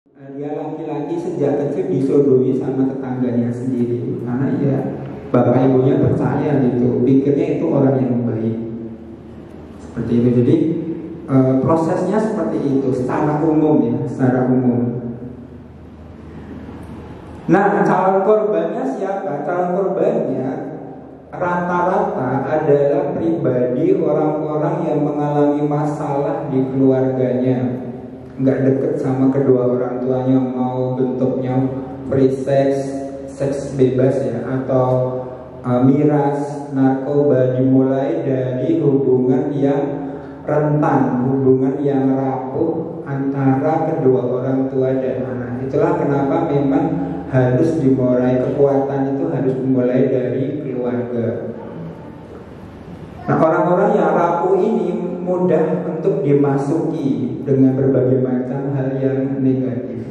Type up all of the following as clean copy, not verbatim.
Dia laki-laki sejak kecil disodomi sama tetangganya sendiri karena ya bapak ibunya percaya gitu, pikirnya itu orang yang baik. Seperti itu. Jadi prosesnya seperti itu secara umum ya, secara umum. Nah, calon korbannya siapa? Calon korbannya rata-rata adalah pribadi orang-orang yang mengalami masalah di keluarganya, nggak deket sama kedua orang tuanya, mau bentuknya free sex, seks bebas ya, atau miras, narkoba, dimulai dari hubungan yang rentan, hubungan yang rapuh antara kedua orang tua dan anak. Itulah kenapa memang harus dimulai, kekuatan itu harus dimulai dari keluarga. Nah, orang-orang yang rapuh ini mudah untuk dimasuki dengan berbagai macam hal yang negatif,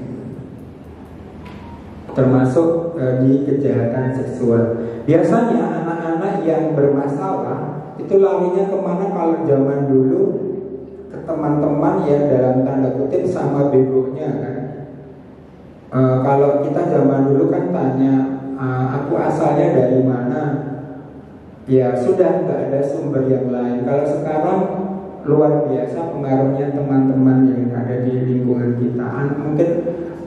termasuk di kejahatan seksual. Biasanya anak-anak yang bermasalah itu larinya kemana kalau zaman dulu? Ke teman-teman ya, dalam tanda kutip sama begonya kan. Kalau kita zaman dulu kan tanya, aku asalnya dari mana? Ya sudah, nggak ada sumber yang lain. Kalau sekarang luar biasa pengaruhnya teman-teman yang ada di lingkungan kita. Mungkin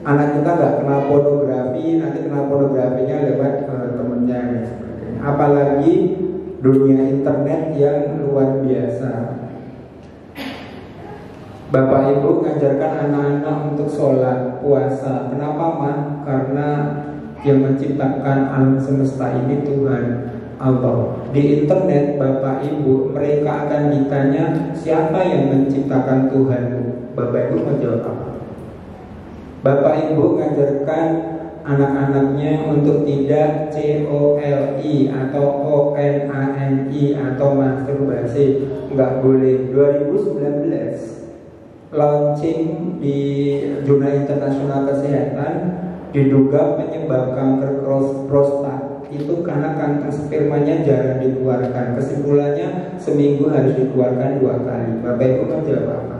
anak kita nggak kenal pornografi, nanti kenal pornografinya lewat temennya dan sebagainya. Apalagi dunia internet yang luar biasa. Bapak Ibu ngajarkan anak-anak untuk sholat, puasa. Kenapa mah? Karena yang menciptakan alam semesta ini Tuhan Allah. Di internet Bapak Ibu mereka akan ditanya, siapa yang menciptakan Tuhan? Bapak Ibu mau jawab apa? Bapak Ibu ngajarkan anak-anaknya untuk tidak COLI atau ONANI atau masturbasi. Nggak boleh. 2019 launching di Jurnal Internasional Kesehatan, diduga penyebab kanker prostat itu karena kantong spermanya jarang dikeluarkan. Kesimpulannya seminggu harus dikeluarkan 2 kali. Bapak Ibu mau jawab apa?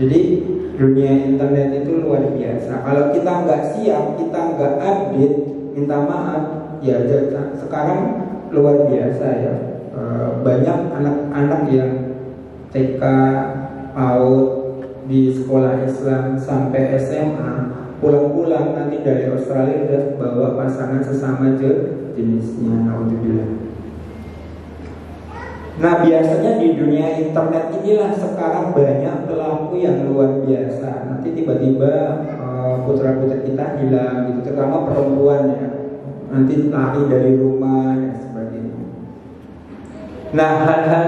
Jadi dunia internet itu luar biasa. Kalau kita nggak siap, kita nggak update, minta maaf. Ya sekarang luar biasa ya. Banyak anak-anak yang TK, PAUD, di sekolah Islam sampai SMA, pulang-pulang nanti dari Australia udah bawa pasangan sesama jenisnya. Alhamdulillah. Nah, biasanya di dunia internet inilah sekarang banyak pelaku yang luar biasa. Nanti tiba-tiba putra-putri kita hilang gitu, terutama perempuan ya. Nanti lari dari rumah dan sebagainya. Nah, hal-hal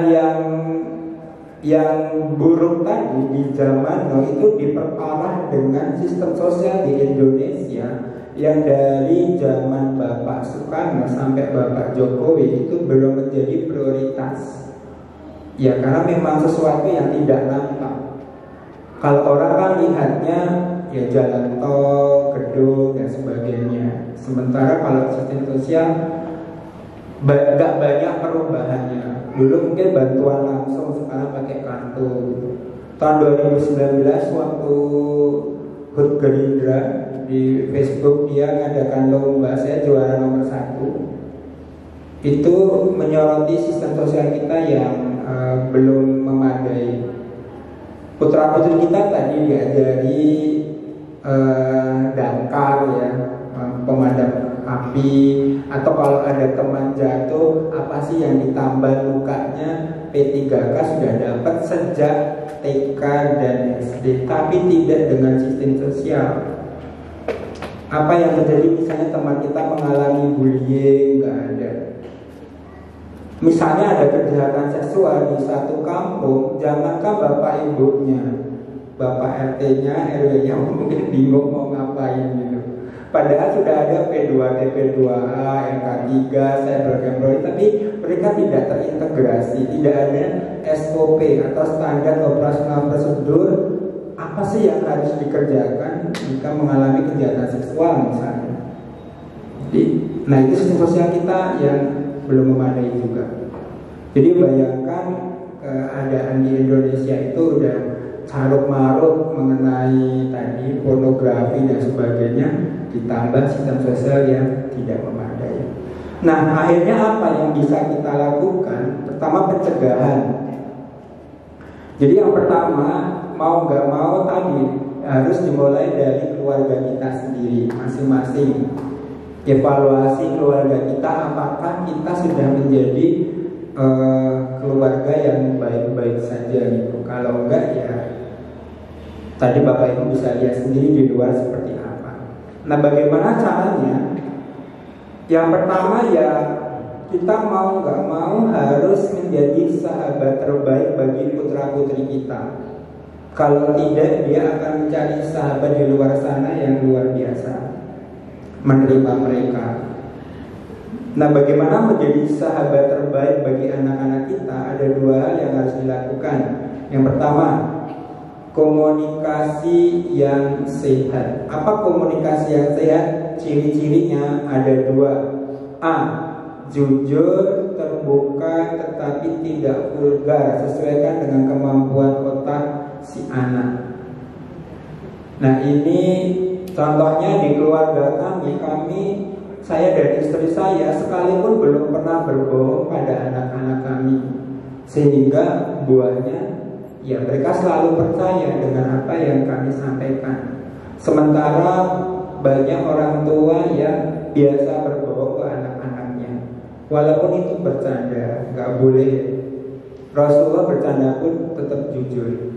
yang buruk tadi di zaman now itu diperparah dengan sistem sosial di Indonesia yang dari zaman Bapak Soekarno sampai Bapak Jokowi itu belum menjadi prioritas. Ya karena memang sesuatu yang tidak nampak. Kalau orang kan lihatnya ya jalan tol, gedung dan sebagainya. Sementara kalau sistem sosial gak banyak perubahannya. Dulu mungkin bantuan langsung, sekarang pakai kartu gitu. Tahun 2019 waktu HUT Gerindra di Facebook dia ngadakan lomba, saya juara nomor 1. Itu menyoroti sistem sosial kita yang belum memadai. Putra-putri kita tadi diajari damkar ya, pemadam api, atau kalau ada teman jatuh apa sih yang ditambah lukanya, P3K sudah dapat sejak TK dan SD, tapi tidak dengan sistem sosial. Apa yang terjadi misalnya teman kita mengalami bullying, nggak ada. Misalnya ada kejahatan seksual di satu kampung, jangankan bapak ibunya, bapak RT-nya, RW-nya mungkin bingung mau ngapain gitu. Padahal sudah ada P2T, P2A, MK3, cybercrime, tapi mereka tidak terintegrasi, tidak ada SOP atau standar operasional prosedur apa sih yang harus dikerjakan jika mengalami kejahatan seksual misalnya. Jadi, nah itu sistem sosial kita yang belum memadai juga. Jadi bayangkan keadaan di Indonesia itu udah carut marut mengenai tadi pornografi dan sebagainya, ditambah sistem sosial yang tidak memadai. Nah, akhirnya apa yang bisa kita lakukan? Pertama, pencegahan. Jadi yang pertama, mau nggak mau tadi harus dimulai dari keluarga kita sendiri masing-masing. Evaluasi keluarga kita, apakah kita sudah menjadi keluarga yang baik-baik saja gitu. Kalau enggak ya tadi Bapak Ibu bisa lihat sendiri di luar seperti apa. Nah, bagaimana caranya? Yang pertama ya kita mau nggak mau harus menjadi sahabat terbaik bagi putra-putri kita. Kalau tidak, dia akan mencari sahabat di luar sana yang luar biasa menerima mereka. Nah, bagaimana menjadi sahabat terbaik bagi anak-anak kita? Ada dua hal yang harus dilakukan. Yang pertama, komunikasi yang sehat. Apa komunikasi yang sehat? Ciri-cirinya ada dua. A, jujur, terbuka, tetapi tidak vulgar, sesuaikan dengan kemampuan otak si anak. Nah, ini contohnya di keluarga kami, saya dan istri saya sekalipun belum pernah berbohong pada anak-anak kami, sehingga buahnya ya mereka selalu percaya dengan apa yang kami sampaikan. Sementara banyak orang tua yang biasa berbohong ke anak-anaknya, walaupun itu bercanda, nggak boleh. Rasulullah bercanda pun tetap jujur.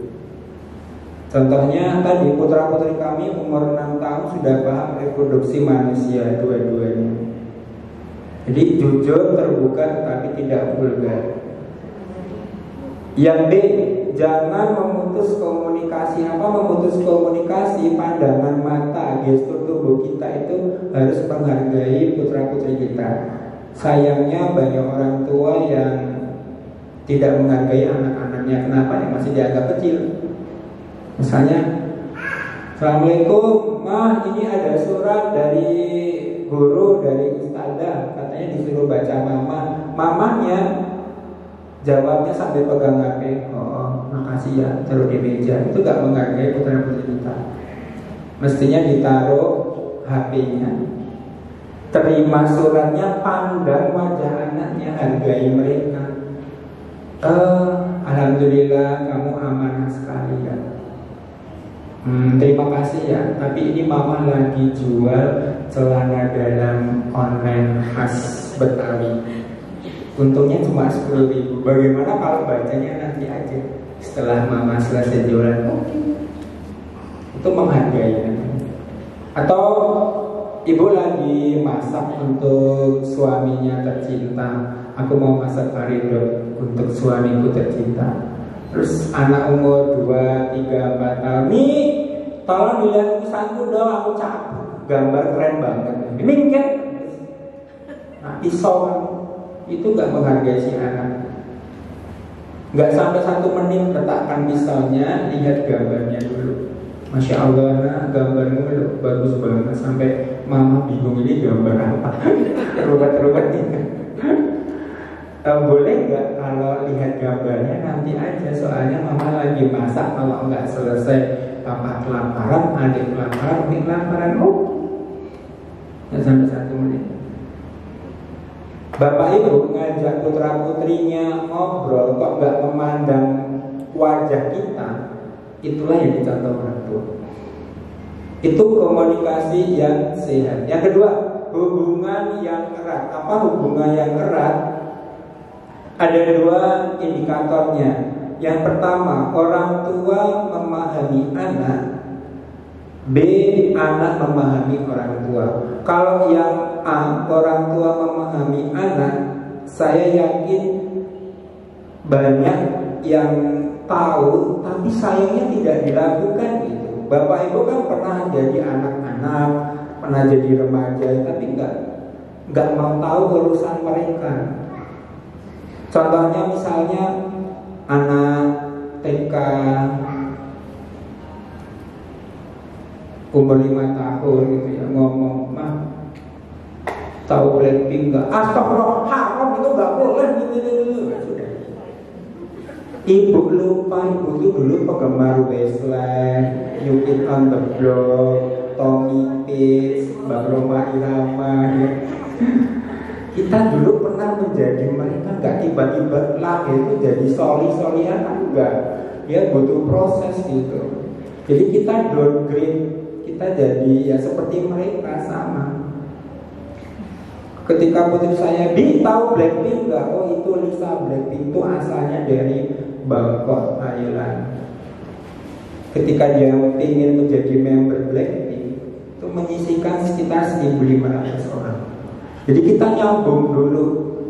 Contohnya tadi putra-putri kami umur 6 tahun sudah paham reproduksi manusia dua-duanya. Jadi jujur, terbuka, tapi tidak vulgar. Yang B, jangan memutus komunikasi. Apa memutus komunikasi? Pandangan mata, gestur tubuh kita itu harus menghargai putra-putri kita. Sayangnya banyak orang tua yang tidak menghargai anak-anaknya. Kenapa? Yang masih dianggap kecil. Misalnya, Assalamualaikum, Mah, ini ada surat dari guru, dari ustazah, katanya disuruh baca mama. Mamanya jawabnya sambil pegang HP. Oh, makasih ya, taruh di meja. Itu gak menghargai putra-putri kita. Mestinya ditaruh HP-nya, terima suratnya, pandang wajah anaknya, hargai mereka. Alhamdulillah kamu amanah sekali ya. Terima kasih ya. Tapi ini mama lagi jual celana dalam online khas Betawi. Untungnya cuma 10.000. Bagaimana kalau bacanya nanti aja setelah mama selesai jualan? Itu menghargai. Atau ibu lagi masak untuk suaminya tercinta. Aku mau masak karidot untuk suamiku tercinta. Terus anak umur 2, 3, 4 tahun, nih tolong dilihat lukisanku dong, aku capek, gambar keren banget. Ini kan, nah, pisau itu gak menghargai si anak. Gak sampai 1 menit letakkan pisaunya, lihat gambarnya dulu. Masya Allah, nah gambarmu bagus banget. Sampai mama bingung ini gambar apa. Rubat-rubat ini. Boleh nggak kalau lihat gambarnya nanti aja, soalnya mama lagi masak. Kalau nggak selesai, papa kelaparan, adik kelaparan, umi kelaparan. Nggak sampai 1 menit. Bapak Ibu ngajak putra putrinya ngobrol kok nggak memandang wajah kita, itulah yang dicontoh orang tua. Itu komunikasi yang sehat. Yang kedua, hubungan yang erat. Apa hubungan yang erat? Ada 2 indikatornya. Yang pertama, orang tua memahami anak. B, anak memahami orang tua. Kalau yang A, orang tua memahami anak, saya yakin banyak yang tahu, tapi sayangnya tidak dilakukan gitu. Bapak Ibu kan pernah jadi anak-anak, pernah jadi remaja, tapi nggak mau tahu urusan mereka. Contohnya misalnya anak TK umur 5 tahun gitu ya, ngomong, "Mah, tahu Blackpink nggak?" "Astagfirullah, haram itu nggak boleh." Gitu. Sudah. Ibu lupa, ibu itu dulu penggemar Westlife, New Kid on the Block, Tommy Page, Mbak Roma Irama ya. Kita dulu pernah menjadi mereka, nggak tiba-tiba lahir itu jadi soli-solian, enggak. Ya butuh proses gitu. Jadi kita downgrade, kita jadi ya seperti mereka sama. Ketika putri saya, Bi tahu Blackpink nggak? Oh itu Lisa, Blackpink itu asalnya dari Bangkok, Thailand. Ketika dia ingin menjadi member Blackpink, itu menyisikan sekitar 1.500 orang. Jadi kita nyambung dulu.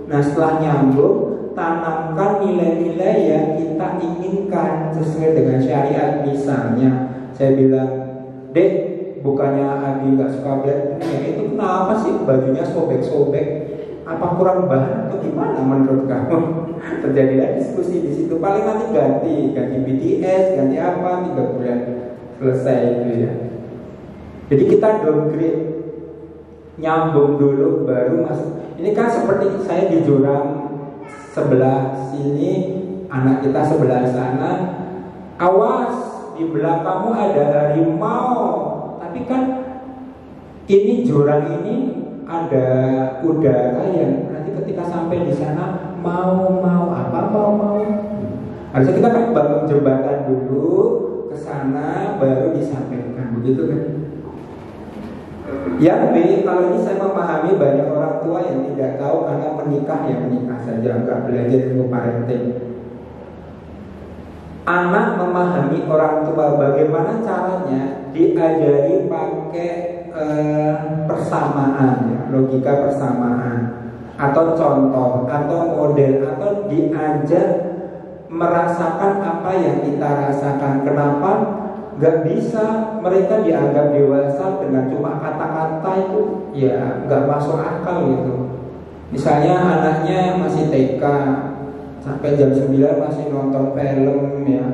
Nah setelah nyambung, tanamkan nilai-nilai yang kita inginkan sesuai dengan syariat. Misalnya, saya bilang, Dek, bukannya Abi nggak suka Blackpink ya, itu kenapa sih bajunya sobek-sobek? Apa kurang bahan atau gimana menurut kamu? Terjadilah diskusi di situ. Paling nanti ganti BTS, ganti apa, 3 bulan selesai itu ya. Jadi kita downgrade, nyambung dulu baru masuk. Ini kan seperti saya di jurang sebelah sini, anak kita sebelah sana. Awas, di belakangmu ada harimau. Tapi kan ini jurang ini ada udara yang nanti ketika sampai di sana mau harusnya kita kan bangun jembatan dulu ke sana baru disampaikan, begitu kan? Yang B, kalau ini saya memahami banyak orang tua yang tidak tahu karena menikah ya menikah saja, nggak belajar ilmu parenting. Anak memahami orang tua bagaimana caranya diajari pakai persamaan ya, logika persamaan atau contoh atau model atau diajak merasakan apa yang kita rasakan. Kenapa nggak bisa mereka dianggap dewasa dengan cuma kata-kata itu ya nggak masuk akal gitu. Misalnya anaknya masih TK sampai jam 9 masih nonton film ya,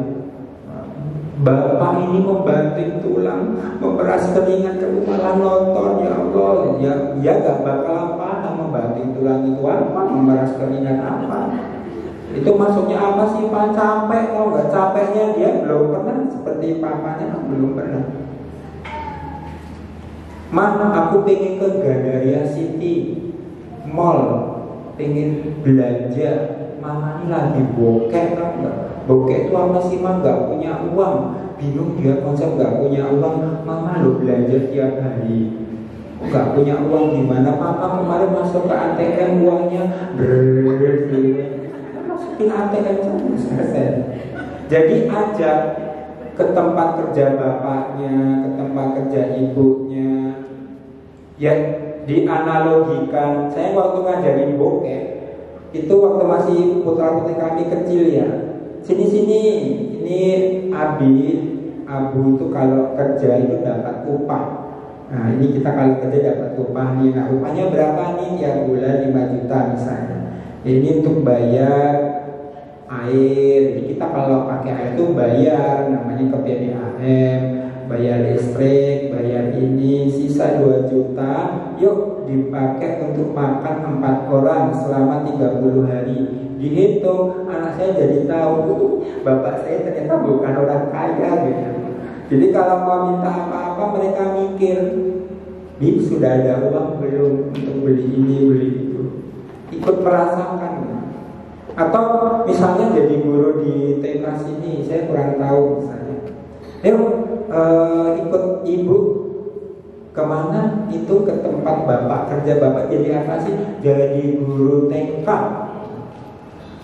bapak ini membanting tulang, memeras keringat ke malah nonton, ya Allah, ya gak bakal paham membanting tulang itu apa, memeras keringat apa. Itu maksudnya apa sih Pak? Capek, mau gak capeknya dia belum pernah seperti papanya, belum pernah. Mama aku pengen ke Gandaria City Mall, pengen belanja. Mama ini lagi bokeh, kan enggak? Bokeh itu apa sih, Mama nggak punya uang. Bingung dia konsep nggak punya uang. Mama lo belanja tiap hari, nggak punya uang gimana? Papa kemarin masuk ke ATM uangnya masukin ATM saja selesai. Jadi ajak ke tempat kerja bapaknya, ke tempat kerja ibunya. Ya dianalogikan. Saya waktu ngajarin bokeh itu waktu masih putra-putri kami kecil ya. Sini-sini, ini Abu itu kalau kerja itu dapat upah. Nah ini kita kalau kerja dapat upah nih. Nah upahnya berapa nih? Ya bulan 5 juta misalnya. Ini untuk bayar air. Jadi kita kalau pakai air itu bayar, namanya ke PDAM, bayar listrik, bayar ini, sisa 2 juta. Yuk dipakai untuk makan 4 orang selama 30 hari. Dihitung, anak saya jadi tahu bapak saya ternyata bukan orang kaya gitu. Jadi kalau mau minta apa-apa mereka mikir, Bim sudah ada uang belum untuk beli ini beli itu. Ikut merasakan. Atau misalnya jadi guru di TK sini, saya kurang tahu misalnya. Ikut ibu kemana? Itu ke tempat bapak kerja. Bapak jadi apa sih? Jadi guru TK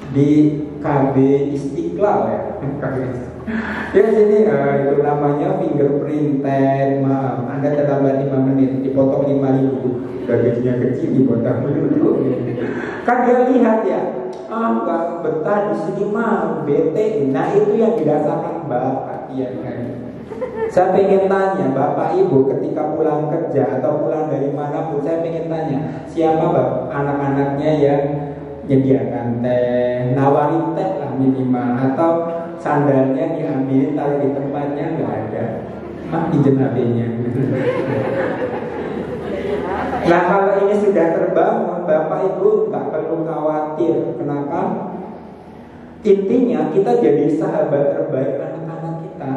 di KB Istiqlal ya. Ya sini itu namanya fingerprint tag. Maaf, Anda terlambat 5 menit, dipotong 5.000. Gajinya kecil dipotong dulu. Kan dia lihat ya, nggak betah di sini mah, bete. Nah itu yang dirasakan bapak ya kan. Saya pengen tanya bapak ibu ketika pulang kerja atau pulang dari manapun, saya pengen tanya siapa anak-anaknya yang menyediakan teh, nawarin teh lah minimal, atau sandalnya diambilin taruh di tempatnya, nggak ada. Izin HP-nya. Nah kalau ini sudah terbangun, bapak ibu nggak perlu khawatir. Kenapa? Intinya kita jadi sahabat terbaik anak-anak kita.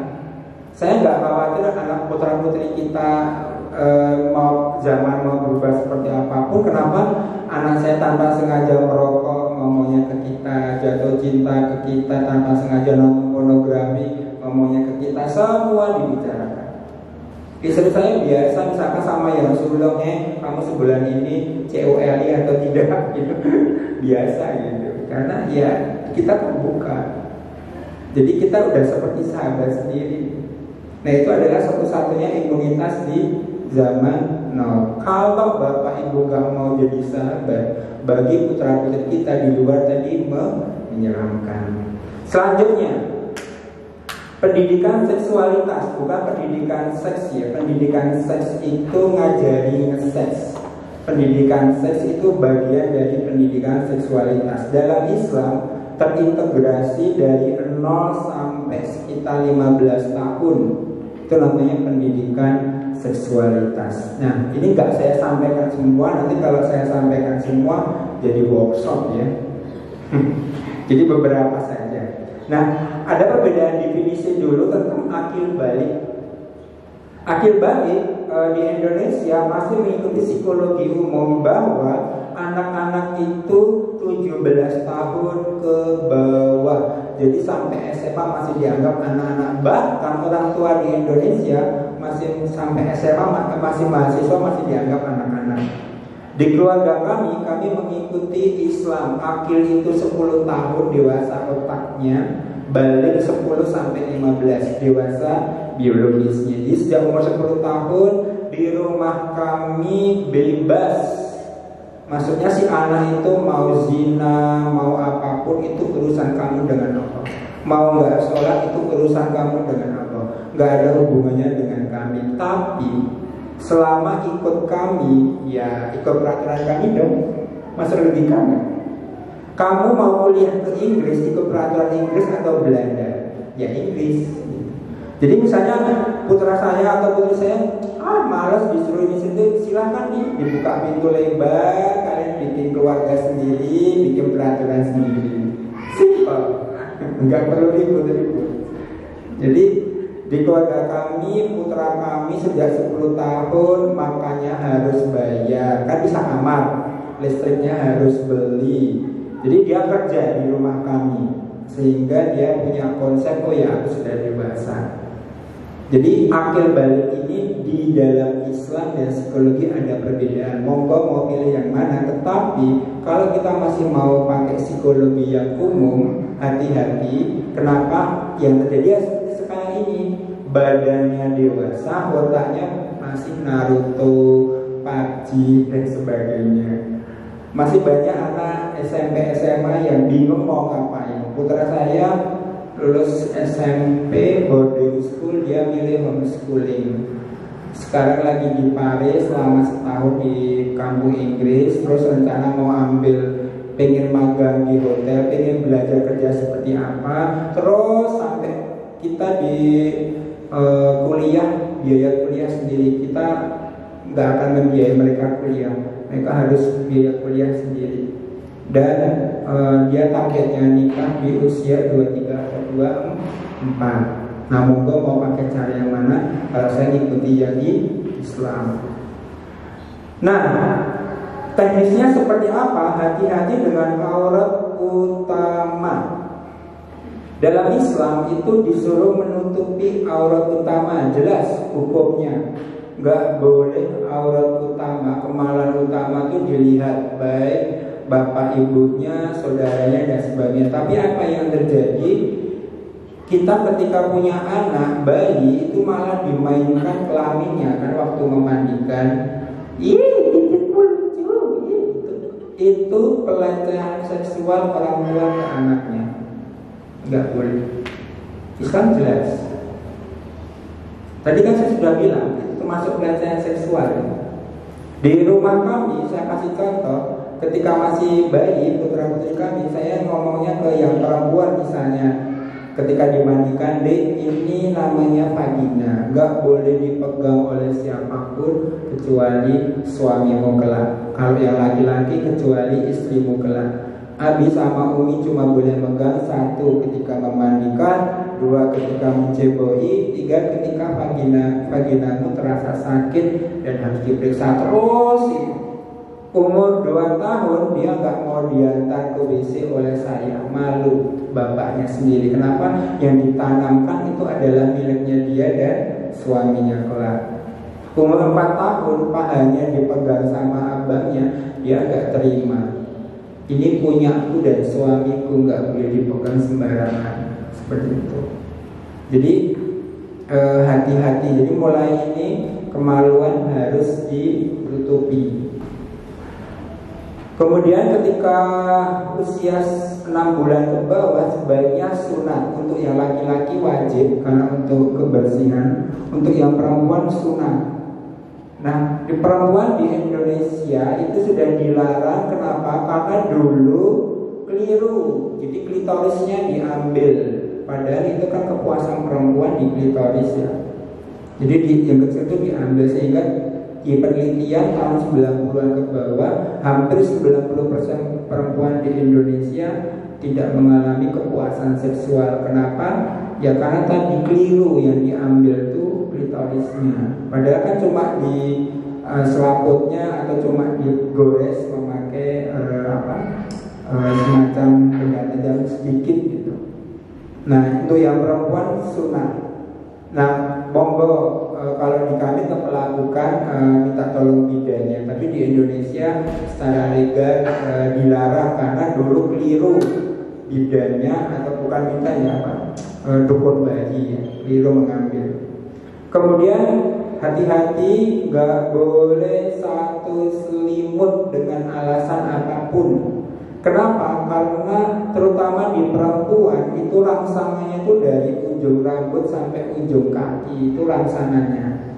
Saya nggak khawatir anak putra putri kita mau zaman mau berubah seperti apapun. Kenapa anak saya tanpa sengaja merokok ngomongnya ke kita, jatuh cinta ke kita, tanpa sengaja nonton pornografi ngomongnya ke kita, semua dibicarakan. Istri saya biasa misalkan sama ya Rasulullah, kamu sebulan ini COLI atau tidak gitu. Biasa gitu. Karena ya kita terbuka. Jadi kita udah seperti sahabat sendiri. Nah itu adalah satu-satunya imunitas di zaman now. Kalau bapak ibu gak mau jadi sahabat, bagi putra putri kita di luar tadi menyeramkan. Selanjutnya, pendidikan seksualitas, bukan pendidikan seks ya. Pendidikan seks itu ngajari nge-seks. Pendidikan seks itu bagian dari pendidikan seksualitas. Dalam Islam terintegrasi dari 0 sampai sekitar 15 tahun. Itu namanya pendidikan seksualitas. Nah, ini nggak saya sampaikan semua. Nanti kalau saya sampaikan semua jadi workshop ya. Jadi beberapa saja. Nah, ada perbedaan definisi dulu tentang akil balik. Akil balik di Indonesia masih mengikuti psikologi umum bahwa anak-anak itu 17 tahun ke bawah. Jadi sampai SMA masih dianggap anak-anak. Bahkan orang tua di Indonesia masih sampai SMA masih mahasiswa masih dianggap anak-anak. Di keluarga kami mengikuti Islam. Akil itu 10 tahun dewasa otaknya, balik 10 sampai 15 dewasa biologisnya. Jadi sejak umur 10 tahun di rumah kami bebas. Maksudnya si anak itu mau zina, mau apapun itu urusan kamu dengan Allah. Mau nggak sholat itu urusan kamu dengan Allah. Nggak ada hubungannya dengan kami. Tapi selama ikut kami, ya ikut peraturan kami dong. Masa lebih kamu? Kamu mau kuliah ke Inggris, ikut peraturan Inggris atau Belanda? Ya Inggris. Jadi misalnya putra saya atau putri saya, malas disuruh ini situ, silahkan nih dibuka pintu lebar, kalian bikin keluarga sendiri, bikin peraturan sendiri. Simple, nggak perlu ribut-ribut. Jadi di keluarga kami, putra kami sejak 10 tahun makanya harus bayar, kan bisa kamar, listriknya harus beli. Jadi dia kerja di rumah kami, sehingga dia punya konsep, oh ya aku sudah dewasa. Jadi akil balik ini di dalam Islam dan psikologi ada perbedaan. Monggo mau pilih yang mana. Tetapi kalau kita masih mau pakai psikologi yang umum, hati-hati. Kenapa? Yang terjadi seperti sekarang ini, badannya dewasa, otaknya masih Naruto, PUBG dan sebagainya. Masih banyak anak SMP SMA yang bingung mau ngapain. Putra saya lulus SMP boarding school, dia milih homeschooling. Sekarang lagi di Paris selama setahun di kampung Inggris. Terus rencana mau pengen magang di hotel, pengen belajar kerja seperti apa. Terus sampai kita di kuliah, biaya kuliah sendiri. Kita nggak akan membiayai mereka kuliah, mereka harus biaya kuliah sendiri. Dan dia targetnya nikah di usia 23 atau 24. Nah, monggo mau pakai cara yang mana? Kalau saya ikuti yang di Islam. Nah, teknisnya seperti apa? Hati-hati dengan aurat utama. Dalam Islam itu disuruh menutupi aurat utama, jelas hukumnya. Nggak boleh aurat utama, kemaluan utama itu dilihat baik bapak ibunya, saudaranya dan sebagainya. Tapi apa yang terjadi? Kita ketika punya anak bayi itu malah dimainkan kelaminnya kan waktu memandikan. Itu pelecehan seksual orang tua ke anaknya. Nggak boleh. Islam jelas. Tadi kan saya sudah bilang itu termasuk pelecehan seksual. Di rumah kami saya kasih contoh. Ketika masih bayi putra putri kami, saya ngomongnya ke yang perempuan misalnya, ketika dimandikan, dek ini namanya vagina, nggak boleh dipegang oleh siapapun kecuali suamimu kelak. Kalau yang laki-laki kecuali istrimu kelak. Abi sama Umi cuma boleh megang, 1 ketika memandikan, 2 ketika menceboi, 3 ketika vaginamu terasa sakit dan harus diperiksa terus. Umur 2 tahun dia nggak mau diantar ke WC oleh saya, malu bapaknya sendiri. Kenapa? Yang ditanamkan itu adalah miliknya dia dan suaminya kelak. Umur 4 tahun pahanya dipegang sama abangnya, dia nggak terima. Ini punyaku dan suamiku, nggak boleh dipegang sembarangan, seperti itu. Jadi hati-hati. Jadi mulai ini kemaluan harus ditutupi. Kemudian ketika usia 6 bulan ke bawah sebaiknya sunat. Untuk yang laki-laki wajib karena untuk kebersihan, untuk yang perempuan sunat. Nah, di perempuan di Indonesia itu sudah dilarang. Kenapa? Karena dulu keliru. Jadi klitorisnya diambil. Padahal itu kan kepuasan perempuan di klitoris ya. Jadi yang kecil itu diambil, sehingga di penelitian tahun 90-an ke bawah hampir 90% perempuan di Indonesia tidak mengalami kepuasan seksual. Kenapa? Ya karena tadi keliru, yang diambil tuh klitorisnya. Padahal kan cuma di selaputnya atau cuma digores memakai semacam benda tajam sedikit gitu. Nah, untuk yang perempuan sunat. Nah, monggo kalau di kami tetap melakukan minta tolong bidannya. Tapi di Indonesia secara legal dilarang karena dulu keliru bidannya, atau bukan minta ya Pak, dukun bayi ya, keliru mengambil. Kemudian hati-hati, nggak boleh satu selimut dengan alasan apapun. Kenapa? Karena terutama di perempuan itu rangsangannya itu dari ujung rambut sampai ujung kaki, itu rangsangannya.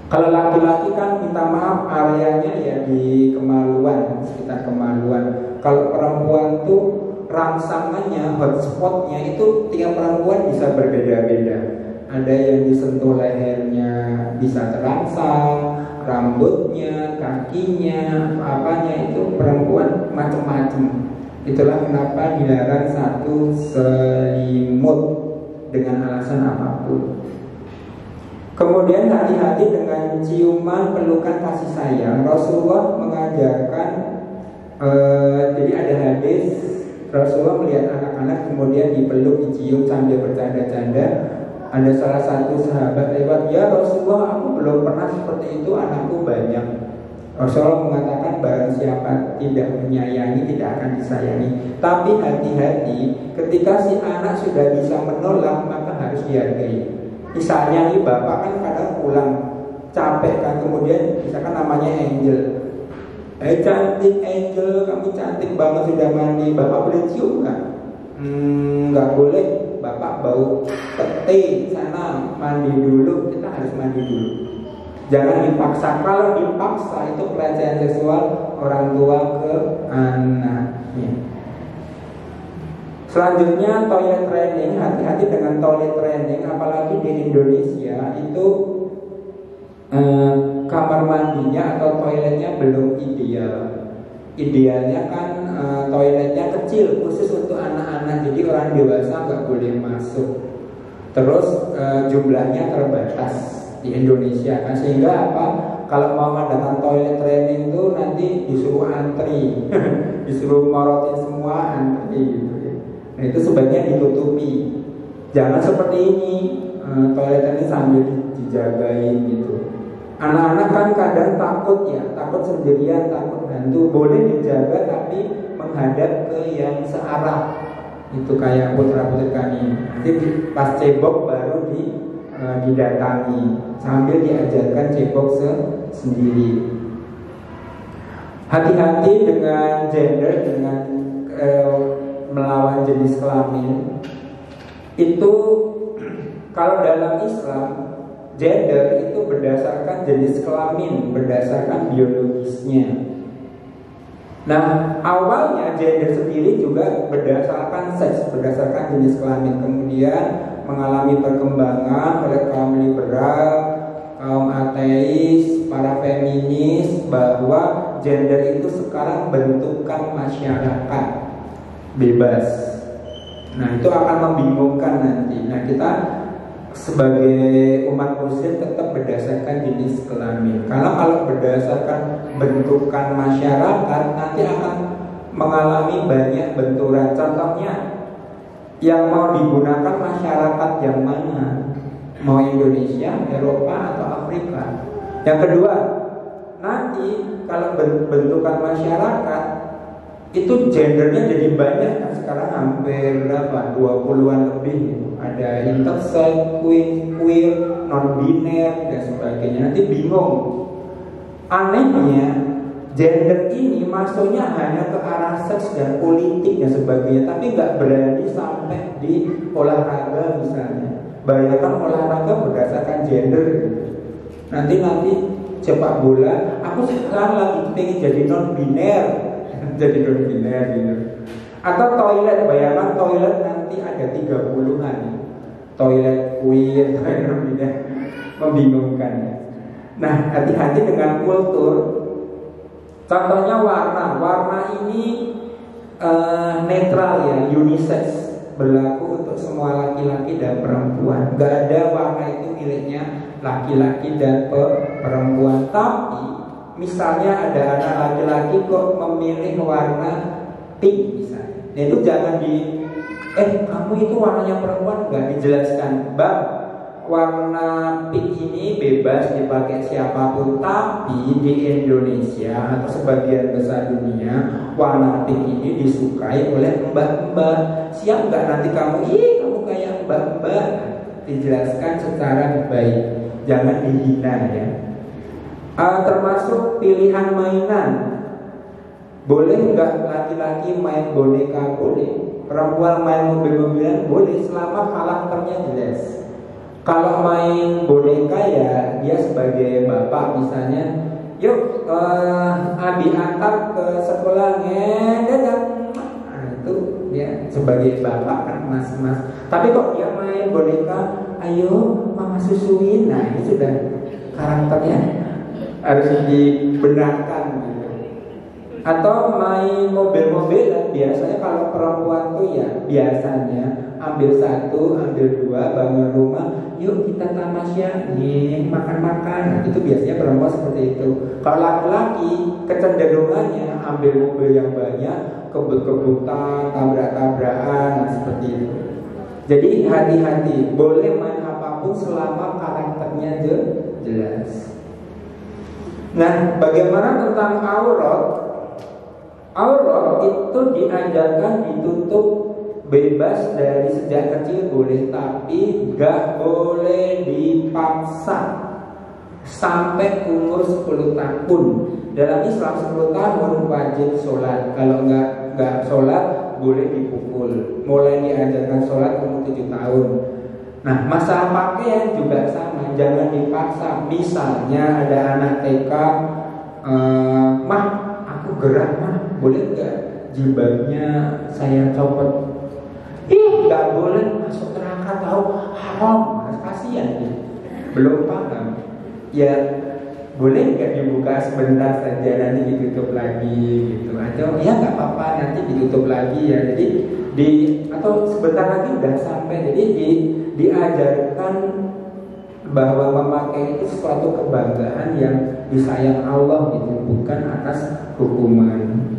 Kalau laki-laki kan minta maaf areanya ya di kemaluan, sekitar kemaluan. Kalau perempuan tuh rangsangannya, hotspotnya itu tiap perempuan bisa berbeda-beda. Ada yang disentuh lehernya bisa terangsang, rambutnya, kakinya, apanya itu perempuan macam-macam. Itulah kenapa dilarang satu selimut dengan alasan apapun. Kemudian hati-hati dengan ciuman, pelukan, kasih sayang. Rasulullah mengajarkan, jadi ada hadis Rasulullah melihat anak-anak kemudian dipeluk, dicium sambil bercanda-canda. Ada salah satu sahabat lewat, ya Rasulullah, aku belum pernah seperti itu, anakku banyak. Rasulullah mengatakan barang siapa tidak menyayangi tidak akan disayangi. Tapi hati-hati, ketika si anak sudah bisa menolak maka harus dihargai. Misalnya nih bapak kan kadang pulang capek kan, kemudian misalkan namanya Angel, cantik Angel, kamu cantik banget sudah mandi, bapak boleh cium kan? Nggak boleh. Bapak bau peti sana, mandi dulu, kita harus mandi dulu. Jangan dipaksa. Kalau dipaksa itu pelecehan seksual orang tua ke anaknya. Selanjutnya toilet training. Hati-hati dengan toilet training, apalagi di Indonesia itu kamar mandinya atau toiletnya belum ideal. Idealnya kan toiletnya kecil khusus untuk anak-anak, jadi orang dewasa nggak boleh masuk. Terus jumlahnya terbatas di Indonesia kan, sehingga apa? Kalau mau mengadakan toilet training tuh nanti disuruh antri, disuruh morotin semua antri gitu ya. Nah itu sebaiknya ditutupi. Jangan seperti ini, toilet ini sambil dijagain gitu. Anak-anak kan kadang takut ya, takut sendirian, takut hantu. Boleh dijaga tapi menghadap ke yang searah. Itu kayak putra-putri kami. Nanti pas cebok baru didatangi, sambil diajarkan cebok sendiri. Hati-hati dengan gender, dengan melawan jenis kelamin. Itu kalau dalam Islam, gender itu berdasarkan jenis kelamin, berdasarkan biologisnya. Nah, awalnya gender sendiri juga berdasarkan seks, berdasarkan jenis kelamin. Kemudian mengalami perkembangan oleh kaum liberal, kaum ateis, para feminis, bahwa gender itu sekarang bentukan masyarakat bebas. Nah itu akan membingungkan nanti. Nah kita sebagai umat muslim tetap berdasarkan jenis kelamin. Karena kalau berdasarkan bentukan masyarakat nanti akan mengalami banyak benturan. Contohnya yang mau digunakan masyarakat yang mana? Mau Indonesia, Eropa atau Afrika? Yang kedua, nanti kalau bentukan masyarakat itu gendernya jadi banyak kan, sekarang hampir berapa? 20-an lebih. Ada intersex, queer, non-biner dan sebagainya. Nanti bingung. Anehnya gender ini masuknya hanya ke arah seks dan politik dan sebagainya, tapi nggak berani sampai di olahraga misalnya. Bayangkan olahraga berdasarkan gender. Nanti sepak bola, aku sekarang lagi pengen jadi non-biner, jadi non-biner gitu. Atau toilet, bayangkan toilet nanti ada 30-an. Toilet queer, toilet non-biner, membingungkan ya. Nah, hati-hati dengan kultur. Contohnya warna ini netral ya, unisex, berlaku untuk semua laki-laki dan perempuan. Gak ada warna itu miliknya laki-laki dan perempuan. Tapi misalnya ada anak laki-laki kok memilih warna pink misalnya, nah itu jangan kamu itu warnanya perempuan, gak dijelaskan. Bang, warna pink ini bebas dipakai siapapun, tapi di Indonesia atau sebagian besar dunia warna pink ini disukai oleh mbak-mbak. Siap nggak nanti kamu kayak mbak-mbak? Dijelaskan secara baik, jangan dihina ya. Termasuk pilihan mainan. Boleh nggak laki-laki main boneka? Boleh. Perempuan main mobil-mobilan? Boleh, selama karakternya jelas. Kalau main boneka ya dia sebagai bapak misalnya, yuk Abi antar ke sekolah dadah. Nah itu dia sebagai bapak kan mas. Tapi kok dia main boneka, ayo mama susuin, nah ini sudah karakternya harus dibenarkan gitu. Atau main mobil-mobilan, biasanya kalau perempuan tuh ya biasanya ambil satu, ambil dua, bangun rumah, yuk kita tamasya, makan-makan. Nah, itu biasanya perempuan seperti itu. Kalau laki-laki kecenderungannya ambil mobil yang banyak, kebut-kebutan, tabrak-tabrakan, nah, seperti itu. Jadi hati-hati, boleh main apapun selama karakternya jelas. Nah, bagaimana tentang aurat? Aurat itu diajarkan ditutup bebas dari sejak kecil boleh, tapi gak boleh dipaksa sampai umur 10 tahun. Dalam Islam 10 tahun wajib sholat. Kalau nggak sholat boleh dipukul. Mulai diajarkan sholat umur 7 tahun. Nah, masalah pakaian juga sama, jangan dipaksa. Misalnya ada anak TK, mah aku gerak mah, boleh nggak jilbabnya saya copot? Nggak boleh, masuk neraka, tahu haram. Kasihan ya, belum paham. Ya boleh nggak dibuka sebentar saja, nanti ditutup lagi gitu. Atau ya nggak apa-apa, nanti ditutup lagi ya. Jadi atau sebentar lagi udah sampai. Jadi diajarkan bahwa memakai itu suatu kebanggaan yang disayang Allah gitu, bukan atas hukuman.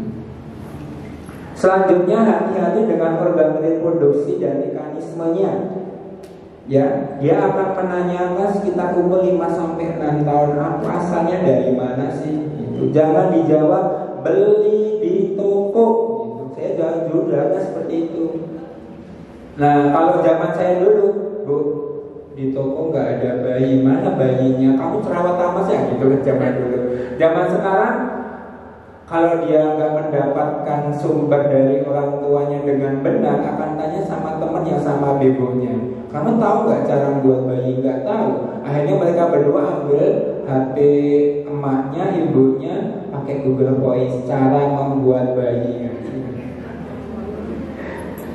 Selanjutnya hati-hati dengan organ reproduksi dan mekanismenya. Ya, dia akan menanyakan sekitar umur 5-6 tahun, aku asalnya dari mana sih? Gitu. Jangan dijawab beli di toko. Gitu. Saya jawabnya seperti itu. Nah, kalau zaman saya dulu, Bu, di toko nggak ada bayi, mana bayinya? Kamu cerawat apa sih? Gitu zaman dulu. Zaman sekarang, kalau dia nggak mendapatkan sumber dari orang tuanya dengan benar, akan tanya sama teman yang sama bebonya. Kamu tahu nggak cara membuat bayi? Nggak tahu. Akhirnya mereka berdua ambil HP emaknya, ibunya, pakai Google Voice cara membuat bayi.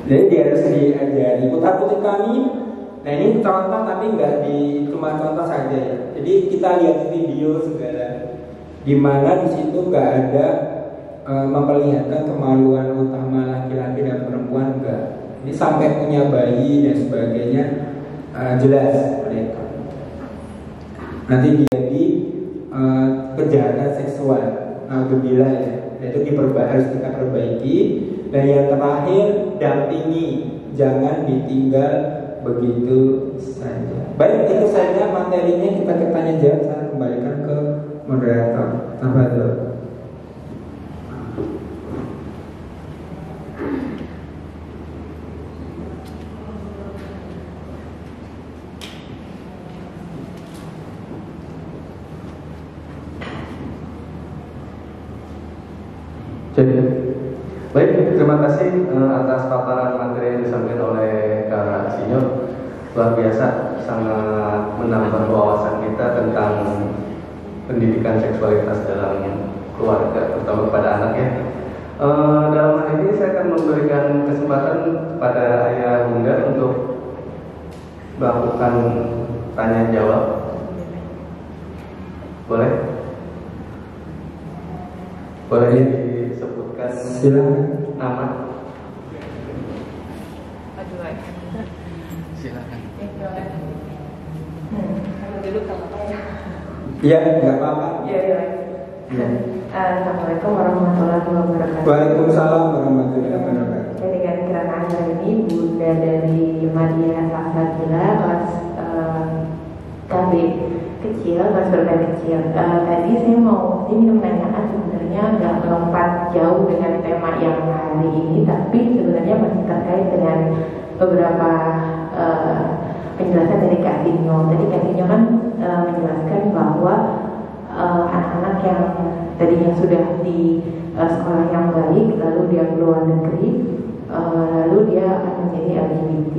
Jadi dia harus diajari. Putar-putar kami. Nah ini contoh tapi nggak cuma contoh saja ya. Jadi kita lihat video segala. Dimana di situ nggak ada memperlihatkan kemaluan utama laki-laki dan perempuan, enggak. Ini sampai punya bayi dan sebagainya jelas mereka. Nanti jadi kejahatan seksual, alhamdulillah ya, itu harus kita perbaiki. Dan yang terakhir, dampingi, jangan ditinggal begitu saja. Baik, itu saja materinya. Kita ke tanya jawab. Saya kembalikan ke moderator. Tafadhol. Jadi, baik, terima kasih atas paparan materi yang disampaikan oleh Kak Sinyo. Luar biasa, sangat menambah wawasan kita tentang pendidikan seksualitas dalam keluarga, terutama kepada anak ya. Dalam hal ini saya akan memberikan kesempatan kepada ayah bunda untuk melakukan tanya jawab. Boleh? Boleh disebutkan silakan nama? Silakan. Dulu kalau ya, nggak apa-apa. Iya. Assalamualaikum warahmatullahi wabarakatuh. Waalaikumsalam warahmatullahi wabarakatuh. Saya dengan kerenan hari ini Bunda dari Madia Salsabila kelas KB kecil, kelas berapa kecil. Tadi saya mau ingin menanyakan sebenarnya nggak melompat jauh dengan tema yang hari ini, tapi sebenarnya masih terkait dengan beberapa penjelasan dari Kak Sinyo. Tadi Kak Sinyo kan menjelaskan bahwa anak-anak yang tadinya sudah di sekolah yang baik, lalu dia keluar negeri, lalu dia akan menjadi LGBT.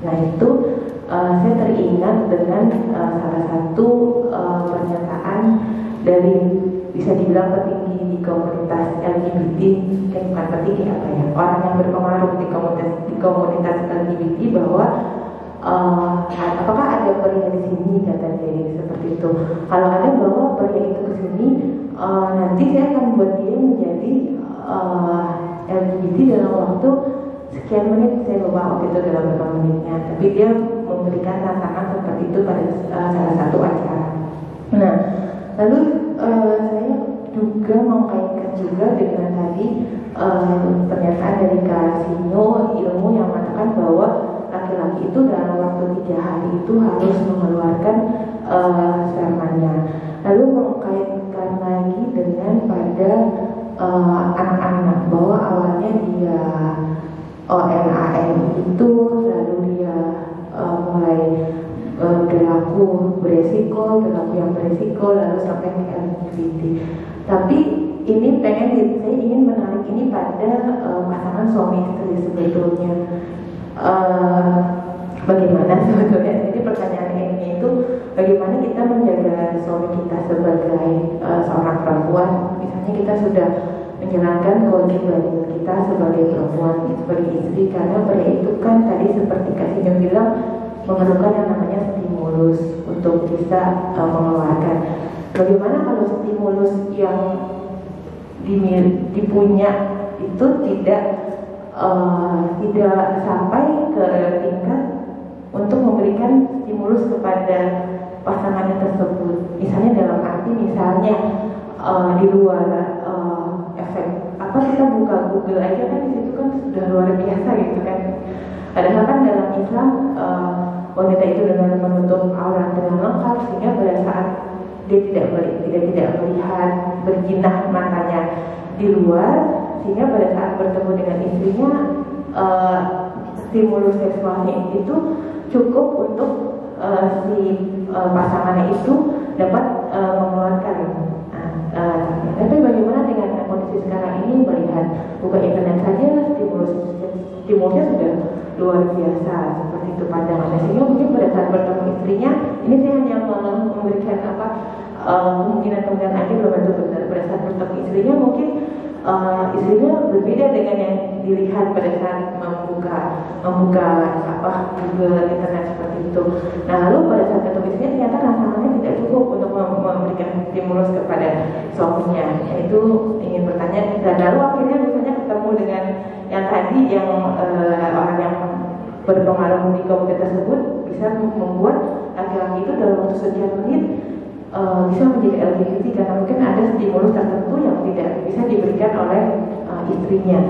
Nah itu saya teringat dengan salah satu pernyataan dari bisa dibilang petinggi di komunitas LGBT, bukan petinggi apa ya, orang yang berpengaruh di komunitas LGBT bahwa apakah ada pria di sini, kata dia seperti itu. Kalau ada, bahwa pria itu ke sini nanti saya akan buat dia menjadi LGBT dalam waktu sekian menit. Saya lupa waktu itu dalam berapa menitnya, tapi dia memberikan tantangan seperti itu pada salah satu acara. Nah, lalu saya juga mengkaitkan juga dengan tadi pernyataan dari Kak Sinyo, ilmu yang mengatakan bahwa laki-laki itu dalam waktu 3 hari itu harus mengeluarkan spermanya. Lalu mengkaitkan lagi dengan pada anak-anak, bahwa awalnya dia ONAN itu, lalu dia mulai perilaku beresiko, lalu sampai ke LGBT. Tapi ini saya ingin menarik ini pada pasangan suami istri sebetulnya. Bagaimana sebetulnya, jadi pertanyaan ini itu bagaimana kita menjaga suami kita sebagai seorang perempuan. Misalnya kita sudah menjalankan kewajiban kita sebagai perempuan, sebagai istri, karena pria itu kan tadi seperti Kak Sinyo bilang memerlukan yang namanya stimulus untuk bisa mengeluarkan. Bagaimana kalau stimulus yang dipunya itu tidak sampai ke tingkat untuk memberikan stimulus kepada pasangannya tersebut. Misalnya dalam arti di luar efek apa, kita buka Google aja kan di situ kan sudah luar biasa gitu kan. Padahal kan dalam Islam wanita itu dengan menutup aurat dengan lengkap, sehingga pada saat dia tidak melihat berjinah matanya di luar, sehingga pada saat bertemu dengan istrinya stimulus seksualnya itu cukup untuk si pasangannya itu dapat mengeluarkan. Tapi bagaimana dengan kondisi sekarang ini, melihat buka internet saja stimulusnya sudah luar biasa seperti itu pandangannya, sehingga mungkin pada saat bertemu istrinya, ini saya hanya memberikan kemungkinan aja belum tentu benar. Pada saat bertemu istrinya mungkin istrinya berbeda dengan yang dilihat pada saat membuka Google internet seperti itu. Nah lalu pada saat ketemu istrinya ternyata tantangannya tidak cukup untuk memberikan stimulus kepada suaminya. Yaitu ingin bertanya, dan lalu akhirnya misalnya ketemu dengan yang tadi yang orang yang berpengaruh di komunitas tersebut bisa membuat laki-laki itu dalam waktu sekian menit bisa menjadi LGBT karena mungkin ada stimulus tertentu yang tidak bisa diberikan oleh istrinya.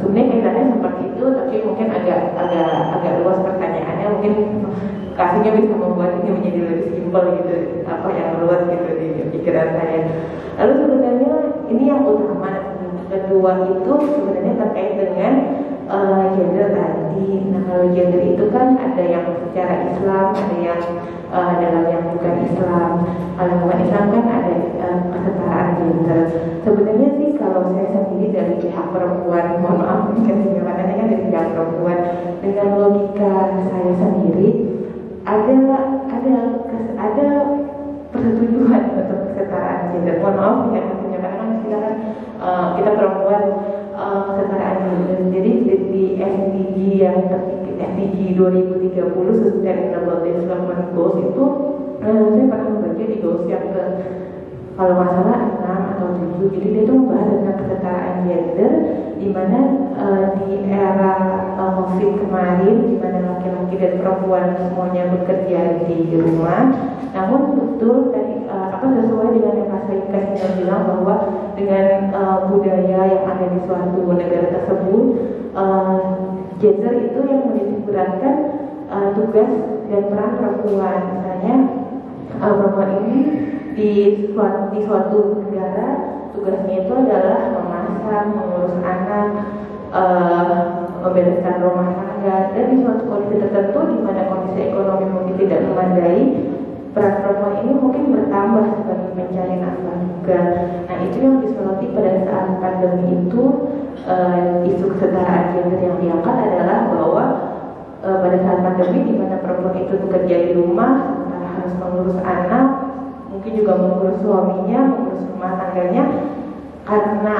Sebenarnya kaitannya seperti itu, tapi mungkin agak luas pertanyaannya, mungkin kasihnya bisa membuat ini menjadi lebih simpel gitu, apa yang luas gitu di pikiran saya. Lalu sebenarnya ini yang utama, kedua itu sebenarnya terkait dengan gender tadi. Nah kalau gender itu kan ada yang secara Islam, ada yang dalam yang bukan Islam. Kalau bukan Islam kan ada kesetaraan gender. Sebenarnya sih kalau saya sendiri dari pihak perempuan, mohon maaf mungkin jawabannya kan dari pihak perempuan, dengan logika saya sendiri ada persetujuan untuk kesetaraan gender. Mohon maaf ya, karena kan kita perempuan kesetaraan gender. Jadi di SDG yang SDG 2030 Sustainable Development Goals itu saya pernah membaca di goals yang ke kalau nggak salah 6 atau 7. Jadi dia itu membahas tentang kesetaraan gender, di mana di era COVID kemarin, di mana laki-laki dan perempuan semuanya bekerja di rumah. Namun betul tadi sesuai dengan yang Mas Kasih bilang bahwa dengan budaya yang ada di suatu negara tersebut, gender itu yang menitikberatkan tugas dan peran perempuan. Misalnya perempuan ini di suatu negara tugasnya itu adalah memasak, mengurus anak, membereskan rumah tangga, dan di suatu kondisi tertentu di mana kondisi ekonomi mungkin tidak memadai, peran perempuan ini mungkin bertambah sebagai mencari nafkah juga. Nah itu yang disoroti pada saat pandemi itu, isu kesetaraan gender yang diangkat adalah bahwa pada saat pandemi di mana perempuan itu bekerja di rumah, harus mengurus anak, mungkin juga mengurus suaminya, mengurus rumah tangganya, karena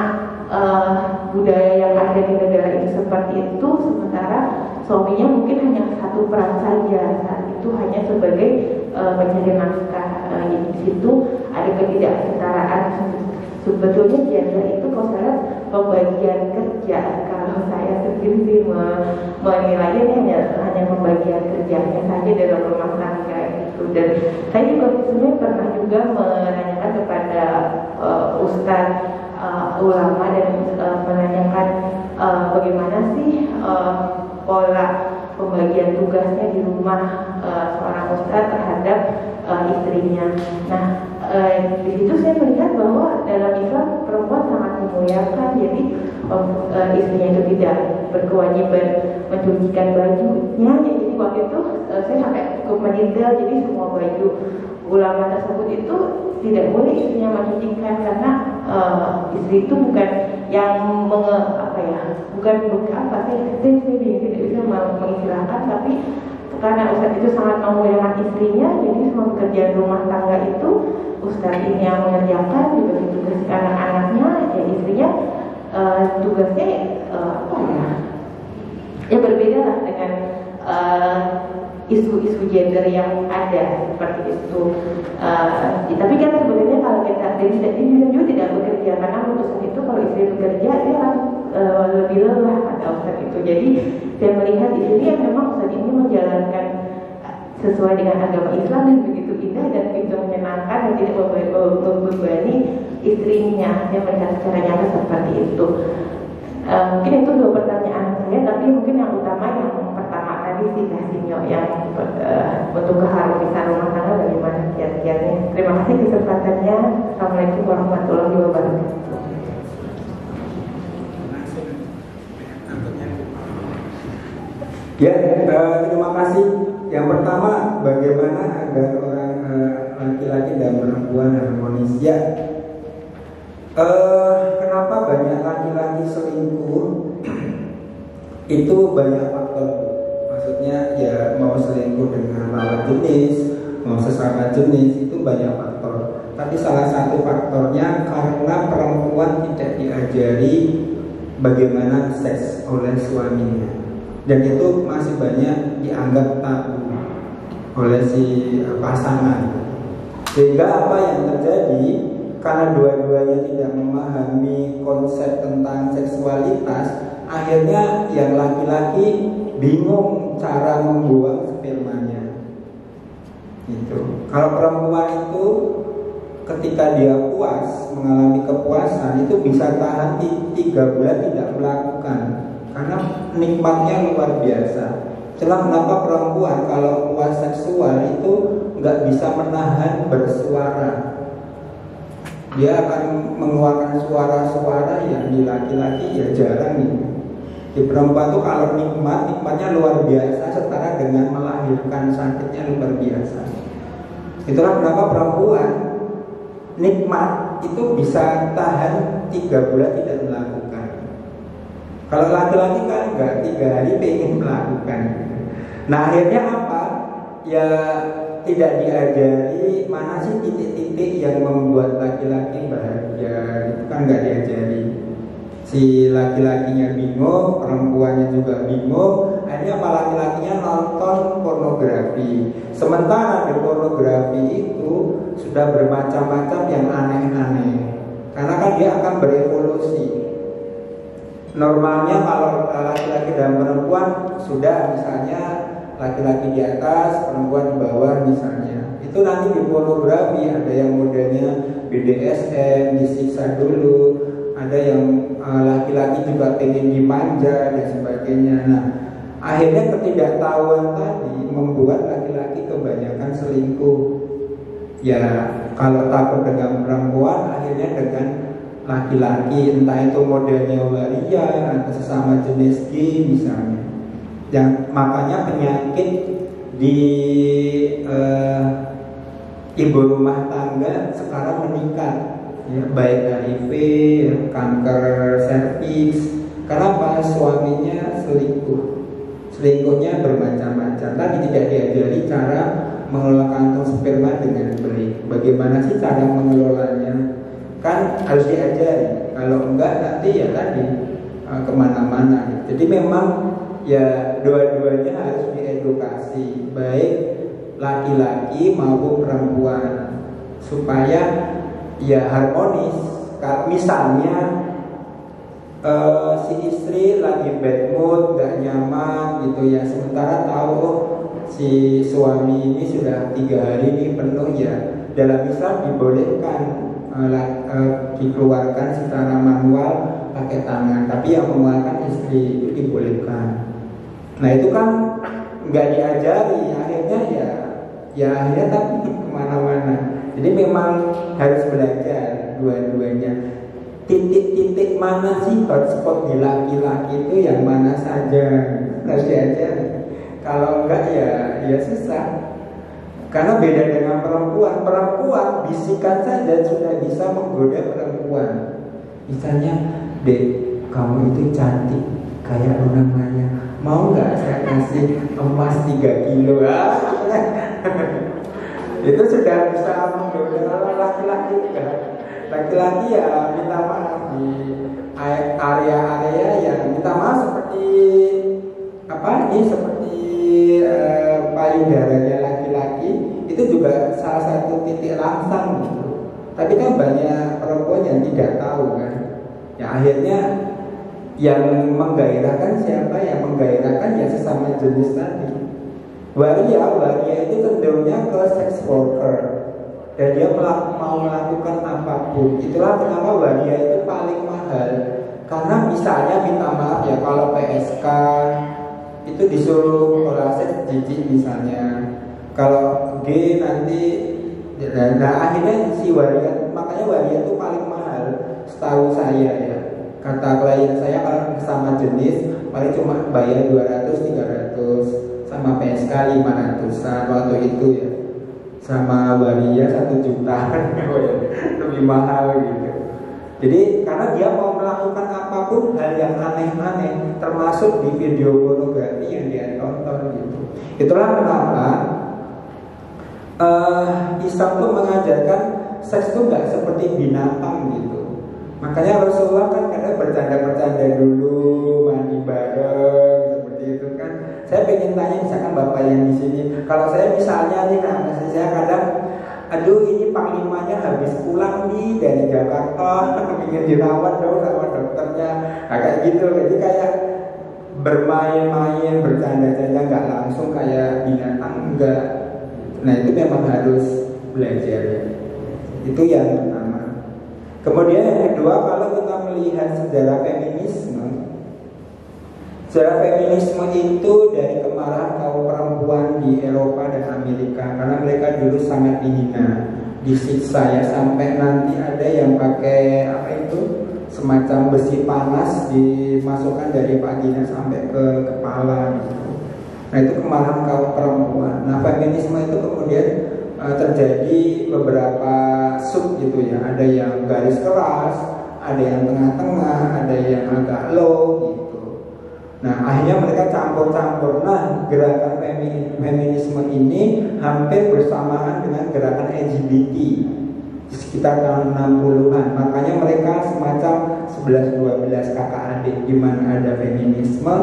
budaya yang ada di negara ini seperti itu, sementara suaminya mungkin hanya satu peran saja saat itu, hanya sebagai pencari nafkah. Di situ ada ketidaksetaraan. Sebetulnya gender itu kalau saya pembagian kerja, kalau saya sendiri sih menilainya hanya pembagian kerjanya saja dalam rumah tangga itu. Dan saya juga sebenarnya pernah juga menanyakan kepada ustadz ulama dan menanyakan bagaimana sih pola pembagian tugasnya di rumah seorang ustadz terhadap istrinya. Nah di situ saya melihat bahwa dalam Islam perempuan sangat memuliakan, jadi istrinya itu tidak berkewajiban mencucikan bajunya. Jadi waktu itu saya sampai cukup mendetail, jadi semua baju ulama tersebut itu tidak boleh istrinya mencucikan, karena istri itu bukan yang bukan saya tidak bisa mengistilahkan, tapi karena ustadz itu sangat memuliakan istrinya, jadi semua pekerjaan rumah tangga itu ustadz ini yang mengerjakan, juga tugas anak-anaknya, ya istrinya tugasnya ya berbeda lah dengan isu-isu gender yang ada seperti itu. Tapi kan sebenarnya kalau kita juga tidak bekerja, karena putusan itu kalau istri bekerja dia akan lebih lelah pada ustadz itu. Jadi saya melihat di sini yang memang ustadz ini menjalankan sesuai dengan agama Islam dan begitu indah dan begitu menyenangkan dan tidak membebani istrinya. Dia melihat secara nyata seperti itu. Mungkin itu dua pertanyaan saya, tapi mungkin yang utama yang pertama tadi sih Kasihnya yang untuk keharmonisan rumah tangga bagaimana kiat-kiatnya. Terima kasih kesempatannya. Assalamualaikum warahmatullahi wabarakatuh. Ya, terima kasih. Yang pertama, bagaimana agar orang laki-laki dan perempuan harmonis? Ya, kenapa banyak laki-laki selingkuh? Itu banyak faktor. Maksudnya ya mau selingkuh dengan lawan jenis, mau sesama jenis, itu banyak faktor. Tapi salah satu faktornya karena perempuan tidak diajari bagaimana seks oleh suaminya, dan itu masih banyak dianggap tabu oleh si pasangan. Sehingga apa yang terjadi, karena dua-duanya tidak memahami konsep tentang seksualitas, akhirnya yang laki-laki bingung cara membuang spermanya. Gitu. Kalau perempuan itu ketika dia puas, mengalami kepuasan, itu bisa tahan 3 bulan tidak melakukan, karena nikmatnya luar biasa. Itulah kenapa perempuan kalau puas seksual itu nggak bisa menahan bersuara. Dia akan mengeluarkan suara-suara yang di laki-laki ya jarang nih. Di perempuan tuh kalau nikmatnya luar biasa, setara dengan melahirkan, sakitnya luar biasa. Itulah kenapa perempuan nikmat itu bisa tahan 3 bulan tidak melakukan. Kalau laki-laki kan enggak, 3 hari pengen melakukan. Nah akhirnya apa? Ya tidak diajari mana sih titik-titik yang membuat laki-laki bahagia. Itu kan enggak diajari. Si laki-lakinya bingung, perempuannya juga bingung. Akhirnya apa, laki-lakinya nonton pornografi. Sementara di pornografi itu sudah bermacam-macam yang aneh-aneh. Karena kan dia akan berevolusi. Normalnya kalau laki-laki dan perempuan sudah misalnya laki-laki di atas, perempuan di bawah misalnya. Itu nanti di pornografi ada yang modelnya BDSM, disiksa dulu, ada yang laki-laki juga pengen dimanja dan sebagainya. Nah, akhirnya ketidaktahuan tadi membuat laki-laki kebanyakan selingkuh. Ya, kalau takut dengan perempuan, akhirnya dengan laki-laki, entah itu modelnya waria atau sesama jenis gay misalnya. Yang makanya penyakit di ibu rumah tangga sekarang meningkat, ya, baik HIV, kanker serviks. Karena apa? Suaminya selingkuh. Selingkuhnya bermacam-macam. Tadi tidak diajari cara mengelola kantong sperma dengan baik. Bagaimana sih cara mengelolanya? Kan harus diajari. Kalau enggak nanti ya tadi kemana-mana. Jadi memang ya dua-duanya harus diedukasi, baik laki-laki maupun perempuan, supaya ya harmonis. Misalnya si istri lagi bad mood, gak nyaman gitu ya, sementara tahu si suami ini sudah 3 hari ini penuh, ya dalam Islam dibolehkan dikeluarkan secara manual pakai tangan, tapi yang mengeluarkan istri itu dibolehkan. Nah itu kan nggak diajari, akhirnya ya akhirnya tapi kemana-mana. Jadi memang harus belajar dua-duanya. Titik-titik mana sih hotspot di laki-laki itu yang mana saja harus diajari. Kalau enggak ya susah. Karena beda dengan perempuan. Perempuan bisikan saja sudah bisa menggoda perempuan. Misalnya, Dek, kamu itu cantik kayak Luna Maya. Mau nggak saya kasih emas 3 kilo? Itu sudah bisa menggoda laki-laki juga. Laki-laki ya minta maaf di area-area yang minta maaf seperti apa ini, seperti payudaranya laki-laki itu juga salah satu titik langsang gitu. Tapi kan banyak perempuan yang tidak tahu kan. Ya akhirnya yang menggairahkan siapa? Yang menggairahkan ya sesama jenis tadi. Waria itu cenderungnya ke sex worker. Dan dia mau melakukan apapun. Itulah kenapa waria itu paling mahal. Karena misalnya minta maaf ya, kalau PSK itu disuruh olah seks jijik misalnya. Kalau G nanti, nah akhirnya si waria, makanya waria itu paling mahal setahu saya ya. Kata klien saya kalau sama jenis paling cuma bayar 200-300, sama PSK 500-an waktu itu ya. Sama waria 1 juta lebih mahal gitu. Jadi karena dia mau melakukan apapun hal yang aneh-aneh, termasuk di video pornografi yang dia tonton gitu. Itulah kenapa Islam itu mengajarkan seks itu nggak seperti binatang gitu. Makanya Rasulullah kan kadang bercanda-bercanda dulu, mandi bareng seperti itu kan. Saya pengen tanya misalkan bapak yang di sini, kalau saya misalnya nih, nah saya kadang aduh ini panglimanya habis pulang nih dari Jakarta, ingin dirawat dong sama dokternya, kayak gitu. Jadi kayak bermain-main, bercanda-canda, nggak langsung kayak binatang, enggak. Nah itu memang harus belajar ya. Itu yang pertama. Kemudian yang kedua, kalau kita melihat sejarah feminisme, sejarah feminisme itu dari kemarahan kaum perempuan di Eropa dan Amerika, karena mereka dulu sangat dihina, disiksa ya, sampai nanti ada yang pakai apa itu semacam besi panas dimasukkan dari vagina sampai ke kepala gitu. Nah itu kemarahan kaum perempuan. Nah feminisme itu kemudian terjadi beberapa sub gitu ya, ada yang garis keras, ada yang tengah-tengah, ada yang agak low gitu. Nah akhirnya mereka campur-campur. Nah gerakan feminisme ini hampir bersamaan dengan gerakan LGBT di sekitar tahun 60-an. Makanya mereka semacam 11-12 kakak adik, di mana ada feminisme,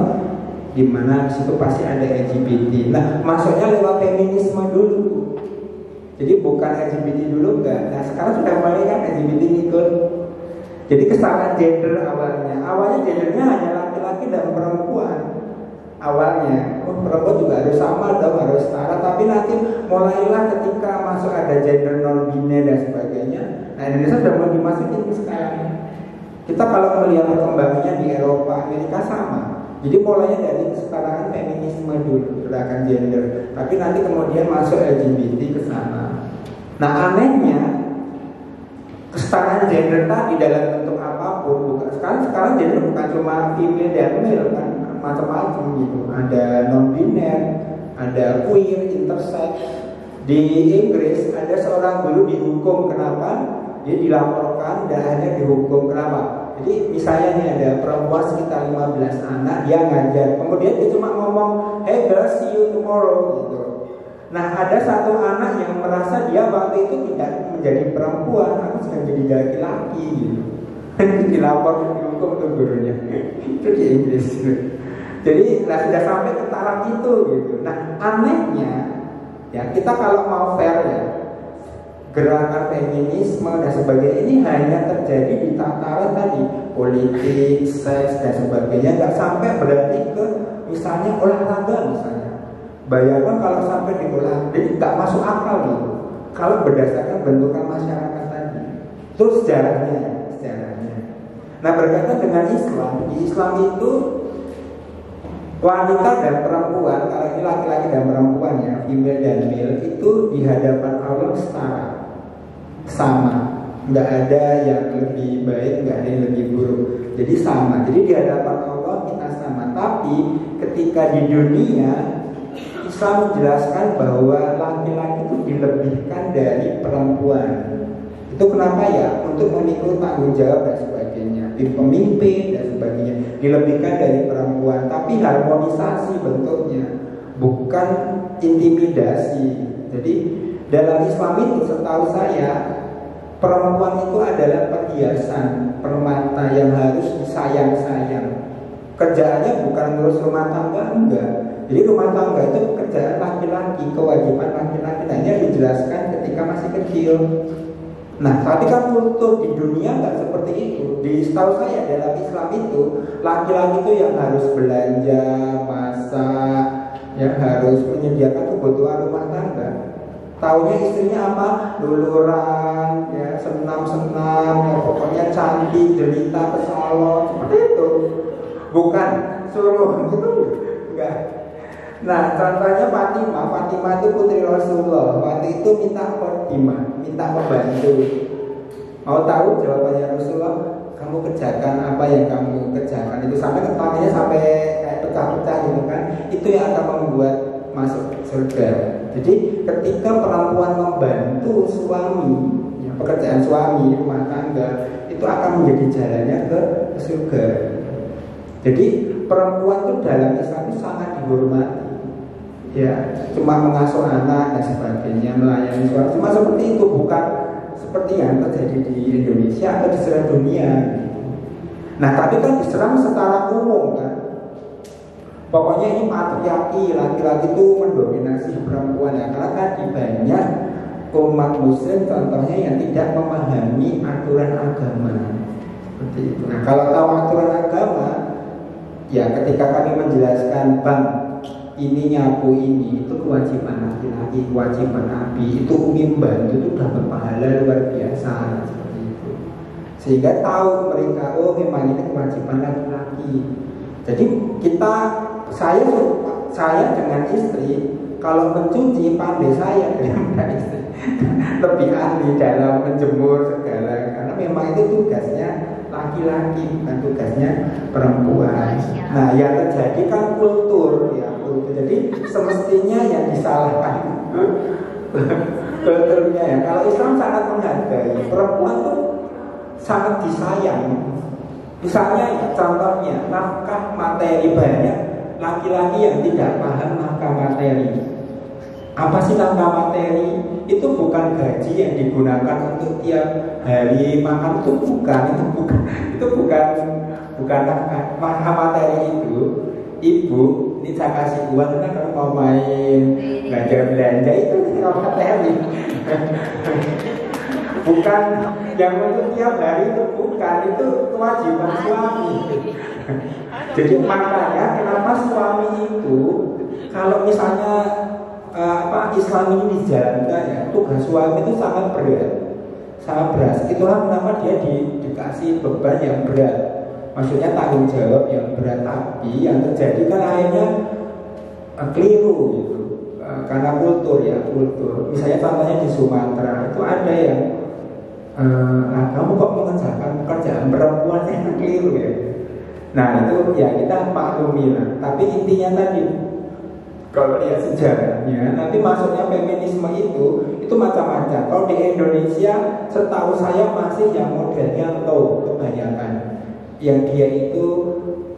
di mana di situ pasti ada LGBT. Nah masuknya lewat feminisme dulu. Jadi bukan LGBT dulu enggak. Nah sekarang sudah mulai kan LGBT ikut. Jadi kesamaan gender awalnya gendernya hanya laki-laki dan perempuan. Awalnya, perempuan juga harus sama dong, harus setara. Tapi nanti mulailah ketika masuk ada gender non-biner dan sebagainya. Nah Indonesia sudah mau dimasukin sekarang. Kita kalau melihat perkembangannya di Eropa, Amerika sama. Jadi mulainya dari kesetaraan feminisme dulu, gerakan gender. Tapi nanti kemudian masuk LGBT ke sana. Nah anehnya, kesetaraan gender tadi dalam bentuk apapun bukan. Sekarang gender bukan cuma female dan male kan, macam-macam gitu. Ada non-biner, ada queer, intersex. Di Inggris ada seorang guru dihukum, kenapa? Dia dilaporkan dan akhirnya dihukum, kenapa? Jadi misalnya nih ada perempuan sekitar 15 anak, dia ngajar, kemudian dia cuma ngomong, hey girls, see you tomorrow gitu. Nah ada satu anak yang merasa dia waktu itu tidak menjadi perempuan, aku sudah menjadi laki-laki gitu. Dilapor, dihukum tuh gurunya. Itu di Inggris. Jadi sudah sampai ke taraf itu gitu. Nah anehnya ya, kita kalau mau fair ya, gerakan feminisme dan sebagainya ini hanya terjadi di tataran tadi politik, seks dan sebagainya, nggak sampai berarti ke misalnya olahraga misalnya. Bayangkan kalau sampai di olahraga, jadi nggak masuk akal gitu. Kalau berdasarkan bentukan masyarakat tadi, terus sejarahnya. Nah berkaitan dengan Islam, di Islam itu wanita dan perempuan, kalau ini laki-laki dan perempuan ya, female dan male, itu di hadapan Allah setara, sama, nggak ada yang lebih baik, nggak ada yang lebih buruk, jadi sama. Jadi di hadapan Allah kita sama. Tapi ketika di dunia, Islam menjelaskan bahwa laki-laki itu dilebihkan dari perempuan. Itu kenapa ya? Untuk memikul tanggung jawab dan sebagainya, di pemimpin dan sebagainya, dilebihkan dari perempuan. Tapi harmonisasi bentuknya, bukan intimidasi. Jadi dalam Islam itu setahu saya, perempuan itu adalah perhiasan permata yang harus disayang-sayang. Kerjaannya bukan ngurus rumah tangga, enggak. Jadi rumah tangga itu pekerjaan laki-laki, kewajiban laki-laki. Nah ini dijelaskan ketika masih kecil. Nah tapi kan kultur di dunia nggak seperti itu. Di setahu saya dalam Islam itu laki-laki itu yang harus belanja, masak, yang harus menyediakan kebutuhan rumah tangga. Taunya istrinya apa? Luluran, ya, senam-senam, ya, pokoknya cantik, jelita ke salon, seperti itu. Bukan suruh gitu, enggak. Nah contohnya Fatimah itu putri Rasulullah. Waktu itu minta khadimah, minta pembantu. Mau tahu jawabannya Rasulullah? Kamu kerjakan apa yang kamu kerjakan itu, sampai kepalanya sampai kayak pecah-pecah gitu kan. Itu yang akan membuat masuk surga. Jadi ketika perempuan membantu suami, ya, pekerjaan suami, rumah tangga, itu akan menjadi jalannya ke surga. Jadi perempuan itu dalam Islam itu sangat dihormati. Ya, cuma mengasuh anak dan sebagainya, melayani suami, cuma seperti itu, bukan seperti yang terjadi di Indonesia atau di seluruh dunia. Nah, tapi kan diserang secara umum kan. Pokoknya ini patriarki, laki-laki itu mendominasi perempuan ya, karena tadi banyak umat muslim contohnya yang tidak memahami aturan agama seperti itu. Nah, kalau tahu aturan agama, ya ketika kami menjelaskan, bang, ini nyapu ini itu kewajiban laki-laki, kewajiban nabi, itu umi membantu itu dapat pahala luar biasa seperti itu. Sehingga tahu mereka, oh memang ini kewajiban laki-laki. Jadi saya dengan istri kalau mencuci pandai saya dengan istri lebih ahli dalam menjemur segala, karena memang itu tugasnya laki-laki, bukan tugasnya perempuan. Nah, yang terjadi kan kultur ya, kultur. Jadi semestinya yang disalahkan kulturnya ya. Kalau Islam sangat menghargai perempuan tuh, sangat disayang. Misalnya ya, contohnya nafkah materi, banyak laki-laki yang tidak paham nafkah materi. Apa sih nafkah materi? Itu bukan gaji yang digunakan untuk tiap hari makan, itu bukan nafkah materi itu. Ibu, ini saya kasih uang karena kalau mau main belanja itu nafkah materi. Bukan yang untuk tiap hari, itu bukan, itu kewajiban suami. Jadi makanya kenapa suami itu kalau misalnya Islam ini dijalankan ya, tugas suami itu sangat berat, sangat berat. Itulah kenapa dia dikasih beban yang berat, maksudnya tanggung jawab yang berat. Tapi yang terjadi kan akhirnya keliru gitu, karena kultur ya, kultur. Misalnya contohnya di Sumatera itu ada yang kamu kok mengerjakan pekerjaan perempuan, itu keliru ya. Nah itu ya kita maklumi lah. Tapi intinya tadi, kalau lihat sejarahnya, nanti masuknya feminisme itu macam-macam. Kalau di Indonesia, setahu saya masih yang modelnya low kebanyakan, yang dia itu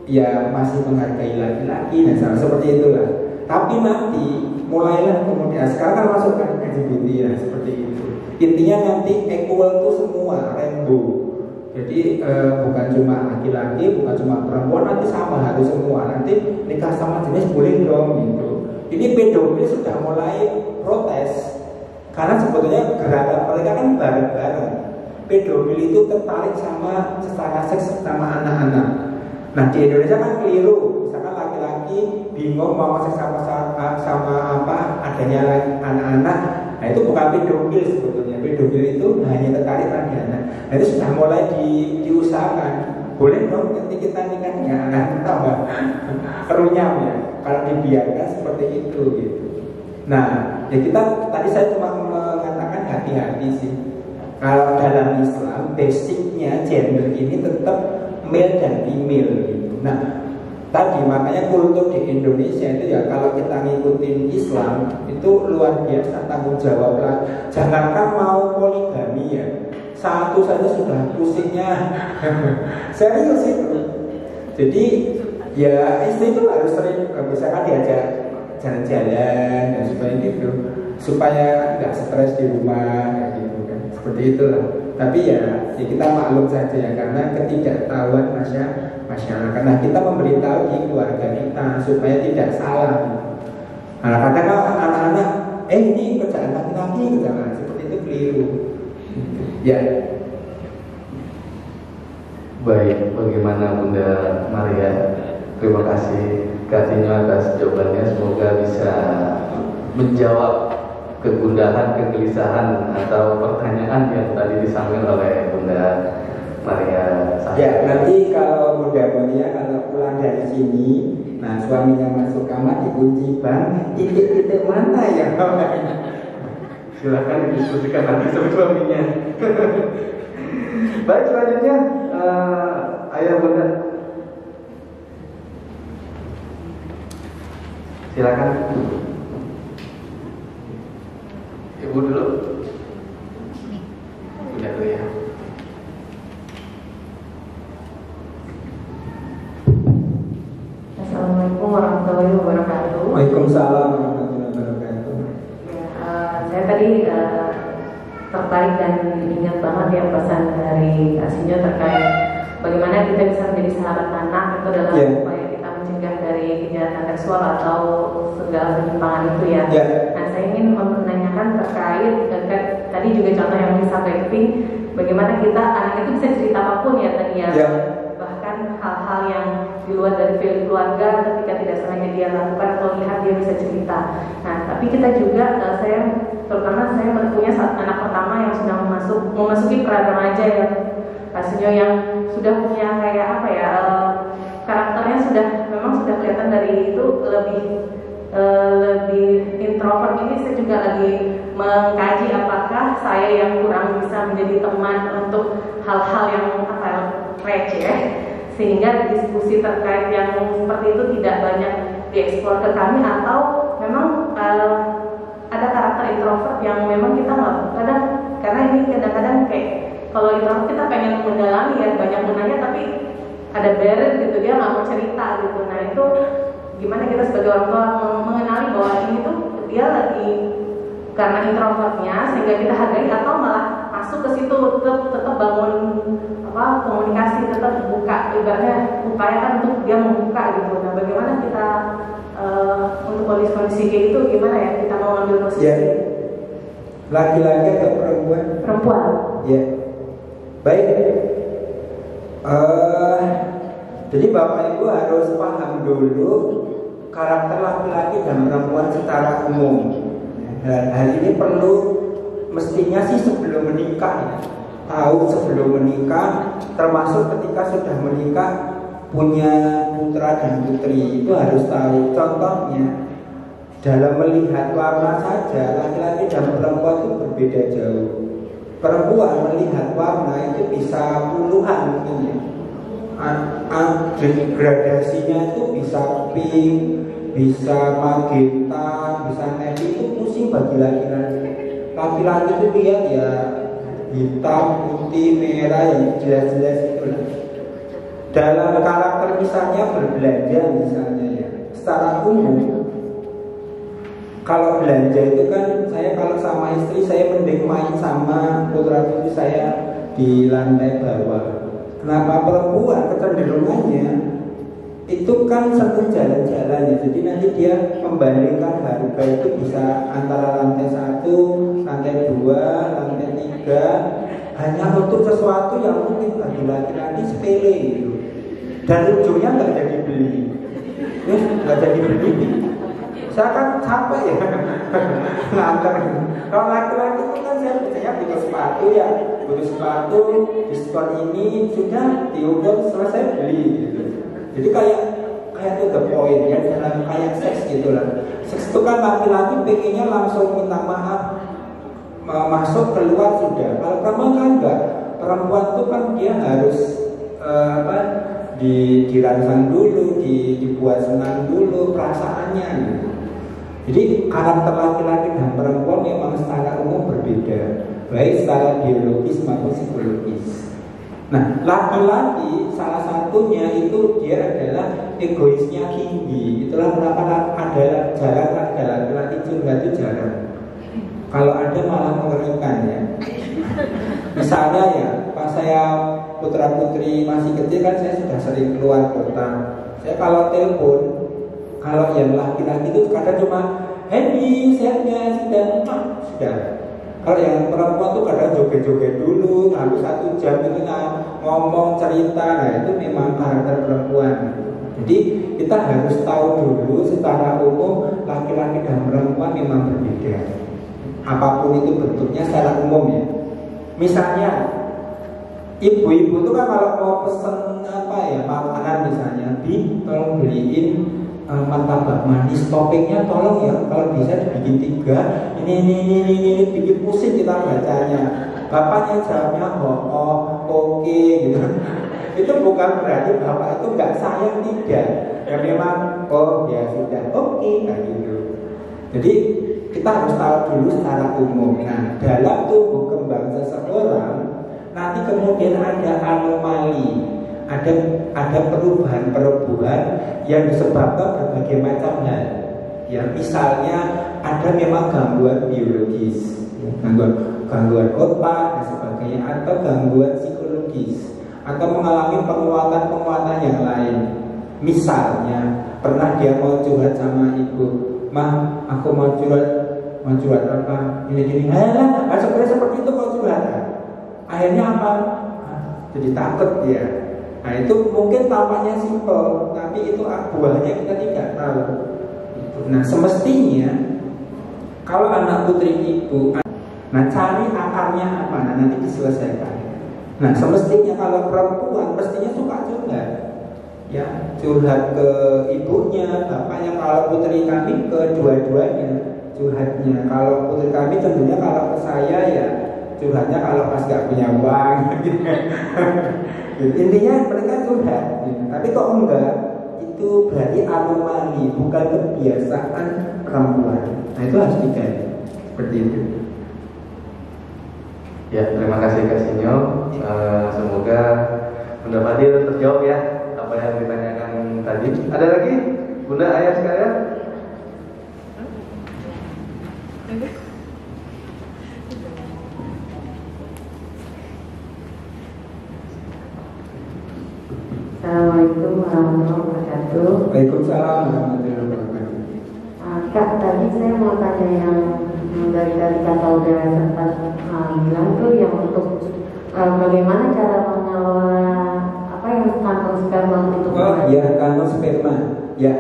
ya masih menghargai laki-laki dan seperti itulah. Tapi nanti mulailah kemudian, sekarang kan masuk kan LGBT ya, seperti itu. Intinya nanti equal itu semua, rainbow. Jadi bukan cuma laki-laki, bukan cuma perempuan, nanti sama, harus semua. Nanti nikah sama jenis boleh dong gitu. Ini pedofil sudah mulai protes, karena sebetulnya gerakan mereka kan bareng-bareng. Pedofil itu tertarik sama sesama seks sama anak-anak. Nah di Indonesia kan keliru. Misalkan laki-laki bingung mau seks sama adanya anak-anak. Nah itu bukan pedofil sebetulnya. Pedofil itu hanya tertarik pada anak. Nah itu sudah mulai diusahakan. Boleh dong ketika kita nikah dengan anak tambah kerunyam ya, kalau dibiarkan seperti itu gitu. Nah ya kita tadi saya cuma mengatakan hati-hati sih. Kalau dalam Islam basicnya gender ini tetap male dan female gitu. Nah tadi makanya kultur di Indonesia itu ya, kalau kita ngikutin Islam itu luar biasa tanggung jawab lah. Jangankan mau poligami ya, satu saja sudah pusingnya. Serius itu. Jadi ya istri itu harus sering, misalkan diajak jalan-jalan dan sebagainya gitu, supaya nggak stres di rumah kayak gitu kan. Seperti itulah. Tapi ya kita maklum saja ya, karena ketidaktahuan masyarakat. Nah kita memberitahu di keluarga kita supaya tidak salah. Nah kadang anak-anak ini kerjaan laki-laki jangan seperti itu, keliru. Ya. Baik, bagaimana Bunda Maria? Terima kasih Kak Tinyo atas jawabannya. Semoga bisa menjawab kegundahan, kegelisahan atau pertanyaan yang tadi disampaikan oleh Bunda Maria. Ya, nanti kalau Bunda Maria kalau pulang dari sini, nah suaminya masuk kamar dikunci, bang, titik-titik mana ya? Silakan didiskusikan nanti sama suaminya. Baik, selanjutnya Ayah Bunda, silakan. Ibu dulu. Udah dulu ya. Assalamualaikum warahmatullahi wabarakatuh. Waalaikumsalam warahmatullahi wabarakatuh. Saya tadi tertarik dan ingat banget ya pesan dari Kak Sinyo terkait bagaimana kita bisa menjadi sahabat anak itu dalam upaya kita mencegah dari kejahatan seksual atau segala penyimpangan itu ya. Nah saya ingin menanyakan pertanyaan terkait tadi juga contoh yang bisa blackpink, bagaimana kita anak itu bisa cerita apapun ya tadi ya. Bahkan hal-hal yang di luar dari film keluarga ketika tidak sengaja dia lakukan atau lihat dia bisa cerita. Nah, tapi kita juga terutama saya punya anak pertama yang sudah memasuki pra remaja ya, pastinya yang sudah punya kayak apa ya, karakternya memang sudah kelihatan dari itu lebih introvert. Ini saya juga lagi mengkaji apakah saya yang kurang bisa menjadi teman untuk hal-hal yang receh, sehingga diskusi terkait yang seperti itu tidak banyak dieksplor ke kami, atau memang ada karakter introvert yang memang kita nggak kadang, karena ini kadang-kadang kayak kalau introvert kita pengen mendalami ya, banyak menanya tapi ada barrier gitu, dia nggak mau cerita gitu. Nah itu gimana kita sebagai orang tua mengenali bahwa ini tuh dia lagi karena introvertnya sehingga kita hargai, atau malah masuk ke situ tetap bangun komunikasi, tetap buka, ibaratnya upayakan untuk dia membuka gitu. Nah bagaimana kita untuk kondisi kayak itu, gimana ya kita mau ambil posisi? Laki-laki atau perempuan? Perempuan. Ya. Baik. Jadi Bapak Ibu harus paham dulu karakter laki-laki dan perempuan secara umum. Hal ini perlu mestinya sih sebelum menikah ya. Tahu sebelum menikah, termasuk ketika sudah menikah punya putra dan putri itu harus tahu. Contohnya dalam melihat warna saja laki-laki dan perempuan itu berbeda jauh. Perempuan melihat warna itu bisa puluhan mungkin ya. Gradasinya itu bisa pink, bisa magenta, bisa navy, itu pusing bagi laki-laki. Laki-laki itu lihat ya hitam, putih, merah yang jelas-jelas itu. Dalam karakter misalnya berbelanja misalnya ya, secara umum kalau belanja itu kan saya kalau sama istri saya mending main sama putra putri saya di lantai bawah. Kenapa perempuan kecenderungannya itu kan satu jalan-jalannya, jadi nanti dia membandingkan harga itu bisa antara lantai 1, lantai 2, lantai 3 hanya untuk sesuatu yang mungkin bagi laki-laki sepele gitu, dan ujungnya nggak jadi beli, nggak jadi beli. Saya kan capek ya nganter. Kalau laki-laki itu kan saya biasanya butuh sepatu ya, butuh sepatu diskon ini sudah diukur selesai beli gitu. Jadi kayak itu the point ya, kayak seks gitulah. Seks itu kan laki-laki pengennya langsung minta maaf, masuk keluar sudah. Kalau perempuan kan enggak. Perempuan itu kan dia harus dirangsang dulu, dibuat senang dulu perasaannya gitu. Jadi karakter laki-laki dan perempuan memang secara umum berbeda, baik secara biologis maupun psikologis. Nah, laki-laki salah satunya itu dia adalah egoisnya tinggi. Itulah kenapa jarang ada laki-laki curhat itu jarang. Kalau ada malah mengerikan ya. Misalnya ya, pas saya putra putri masih kecil kan saya sudah sering keluar kota. Saya kalau telepon, kalau yang laki-laki itu kadang cuma Hendy, sehatnya sudah. Kalau yang perempuan tuh kadang joget-joget dulu, lalu 1 jam itu ngomong cerita. Nah itu memang karakter perempuan. Jadi kita harus tahu dulu secara umum laki-laki dan perempuan memang berbeda. Apapun itu bentuknya secara umum ya. Misalnya ibu-ibu itu kan kalau mau pesen makanan misalnya, tolong beliin martabak manis, toppingnya tolong ya kalau bisa dibikin 3. Ini bikin pusing kita bacanya. Bapaknya jawabnya oke gitu. Itu bukan berarti bapak itu nggak sayang, tidak. Ya memang ya sudah oke kayak gitu. Jadi kita harus tahu dulu secara umum. Nah dalam tubuh kembang seseorang nanti kemudian ada anomali, ada perubahan-perubahan yang disebabkan berbagai macam hal. Ya misalnya ada memang gangguan biologis, gangguan otak dan sebagainya, atau gangguan psikologis, atau mengalami penguatan yang lain. Misalnya pernah dia mau curhat sama ibu, "Mah, aku mau curhat mau curhat apa, ini gini, lah seperti itu kok curhat. Akhirnya apa? Jadi takut dia. Nah itu mungkin tampaknya simpel, tapi itu buahnya kita tidak tahu. Nah semestinya kalau anak putri ibu, nah cari akarnya apa, nah nanti diselesaikan. Nah semestinya kalau perempuan mestinya suka curhat, ya curhat ke ibunya, bapaknya. Kalau putri kami kedua-duanya curhatnya. Kalau putri kami tentunya kalau ke saya ya curhatnya kalau pas gak punya uang. Intinya mereka curhat, tapi kok enggak, itu berarti anomali, bukan kebiasaan perempuan. Nah itu harus diganti seperti itu. Ya, terima kasih Kak Sinyo. Semoga Bunda Fadil terjawab ya apa yang ditanyakan tadi. Ada lagi Bunda, Ayah sekalian? Assalamualaikum warahmatullahi wabarakatuh. Waalaikumsalam warahmatullahi wabarakatuh. Kak, tadi saya mau tanya yang dari kata udah sempat bilang tuh yang untuk bagaimana cara mengelola apa yang kantong sperma untuk ya kantong sperma ya.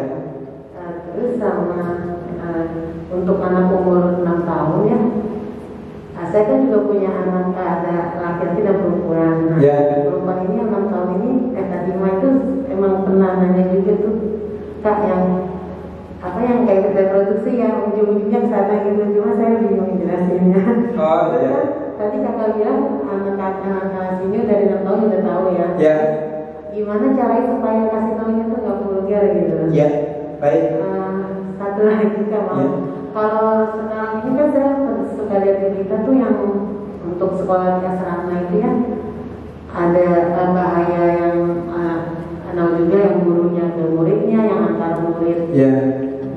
Terus sama untuk anak umur 6 tahun ya. Saya kan juga punya anak, ada laki-laki dan perempuan. Nah, perempuan ini yang 6 tahun ini, tadi itu emang pernah nanya juga tuh Kak yang apa yang kayak reproduksi yang ujung-ujungnya ke sana gitu, cuma saya bingung jelasinnya. Terus kan tadi kakak bilang anak sini dari 6 tahun udah tahu ya. Gimana caranya supaya kasih tahunya tuh nggak vulgar gitu? Baik. Satu lagi Kak, kalau sekarang ini kan saya suka lihat di berita tuh yang untuk sekolah di asrama itu ya ada bahaya yang juga yang gurunya ke muridnya, yang antar murid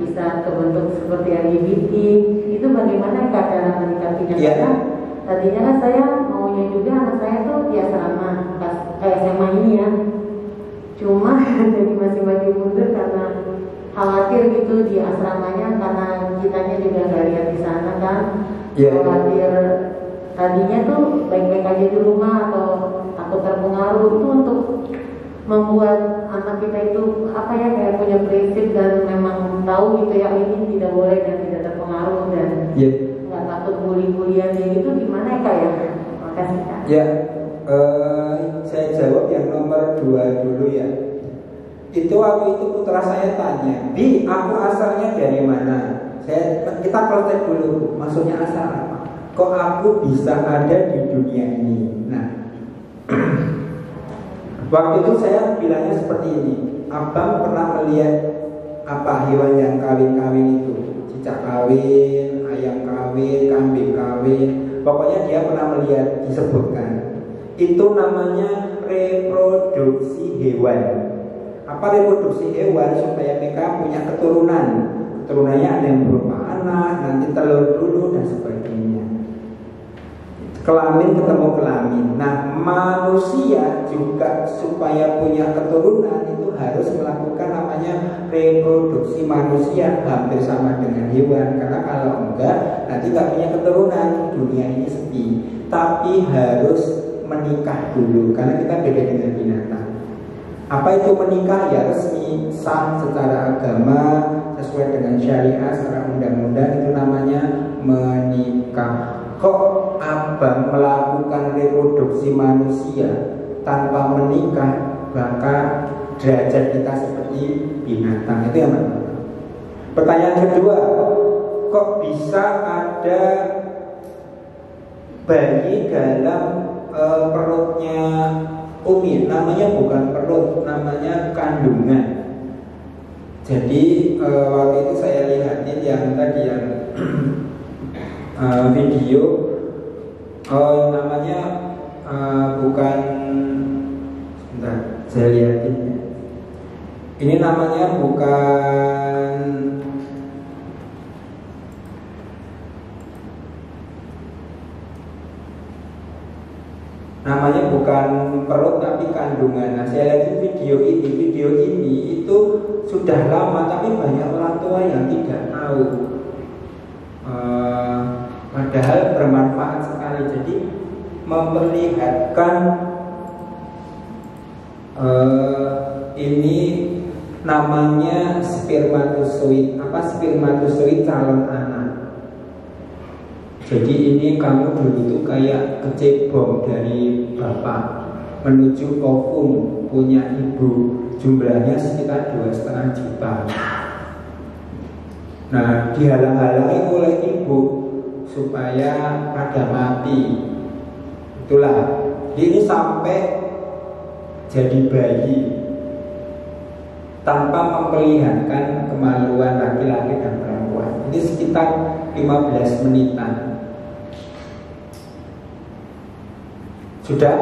bisa terbentuk seperti LGBT. Itu bagaimana Kak cara menyikapinya? Karena tadinya kan saya maunya juga anak saya tuh di asrama pas SMA ini ya, cuma jadi masih maju mundur karena khawatir gitu di asramanya, karena kitanya juga nggak lihat di sana kan. Khawatir tadinya tuh baik-baik aja di rumah atau takut terpengaruh. Itu untuk membuat anak kita itu apa ya, kayak punya prinsip dan memang tahu gitu ya ini tidak boleh dan tidak terpengaruh dan nggak takut bully-bullyan gitu. Gimana ya Kak ya? Makasih Kak. Saya jawab yang nomor 2 dulu ya. Itu waktu itu putra saya tanya, Bi, aku asalnya dari mana? Kita protek dulu, maksudnya asal apa? Kok aku bisa ada di dunia ini? Nah, waktu itu saya bilangnya seperti ini. Abang pernah melihat apa hewan yang kawin-kawin itu? Cicak kawin, ayam kawin, kambing kawin. Pokoknya dia pernah melihat, disebutkan. Itu namanya reproduksi hewan. Apa reproduksi hewan? Supaya mereka punya keturunan. Keturunannya ada yang berupa anak, nanti telur dulu dan sebagainya. Kelamin ketemu kelamin. Nah, manusia juga supaya punya keturunan itu harus melakukan namanya reproduksi. Manusia hampir sama dengan hewan, karena kalau enggak nanti nggak punya keturunan, dunia ini sepi. Tapi harus menikah dulu, karena kita beda dengan binatang. Apa itu menikah? Ya resmi, sah secara agama, sesuai dengan syariah, secara undang-undang, itu namanya menikah. Kok abang melakukan reproduksi manusia tanpa menikah, maka derajat kita seperti binatang. Itu yang pertama. Pertanyaan kedua, kok bisa ada bayi dalam perutnya Umi? Namanya bukan perut, namanya kandungan. Jadi waktu itu saya lihatin yang tadi yang video, namanya bukan, sebentar saya lihatin ya. Ini namanya bukan perut tapi kandungan. Nah, saya lihat video ini itu sudah lama tapi banyak orang tua yang tidak tahu. Padahal bermanfaat sekali. Jadi memperlihatkan ini namanya spermatozoid. Apa spermatozoid calon anak. Jadi ini kamu dulu itu kayak kecebong dari bapak menuju ovum punya ibu, jumlahnya sekitar 2,5 juta. Nah, dihalang-halangi oleh ibu supaya pada mati. Itulah, ini sampai jadi bayi tanpa memperlihatkan kemaluan laki-laki dan perempuan. Ini sekitar 15 menitan. Sudah,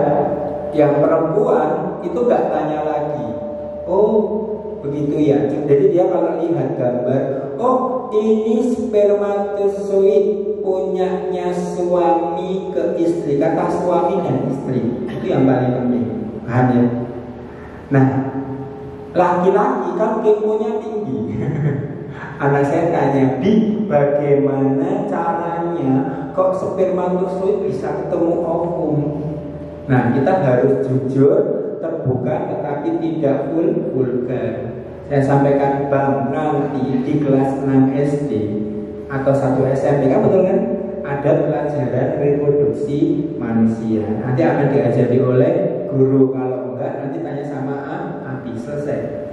yang perempuan itu gak tanya lagi. Oh, begitu ya. Jadi dia kalau lihat gambar, oh ini spermatozoid punyanya suami ke istri. Kata suami dan istri itu yang paling penting. Paham ya? Nah, laki-laki kan keponya tinggi. Anak saya tanya, Bi, bagaimana caranya kok spermatozoid bisa ketemu ovum? Nah, kita harus jujur, terbuka, tetapi tidak vulgar. Saya sampaikan, Bang, nanti di kelas 6 SD atau 1 SMP, kan betul kan? Ada pelajaran reproduksi manusia. Nanti akan diajari oleh guru. Kalau enggak, nanti tanya sama Abi, selesai.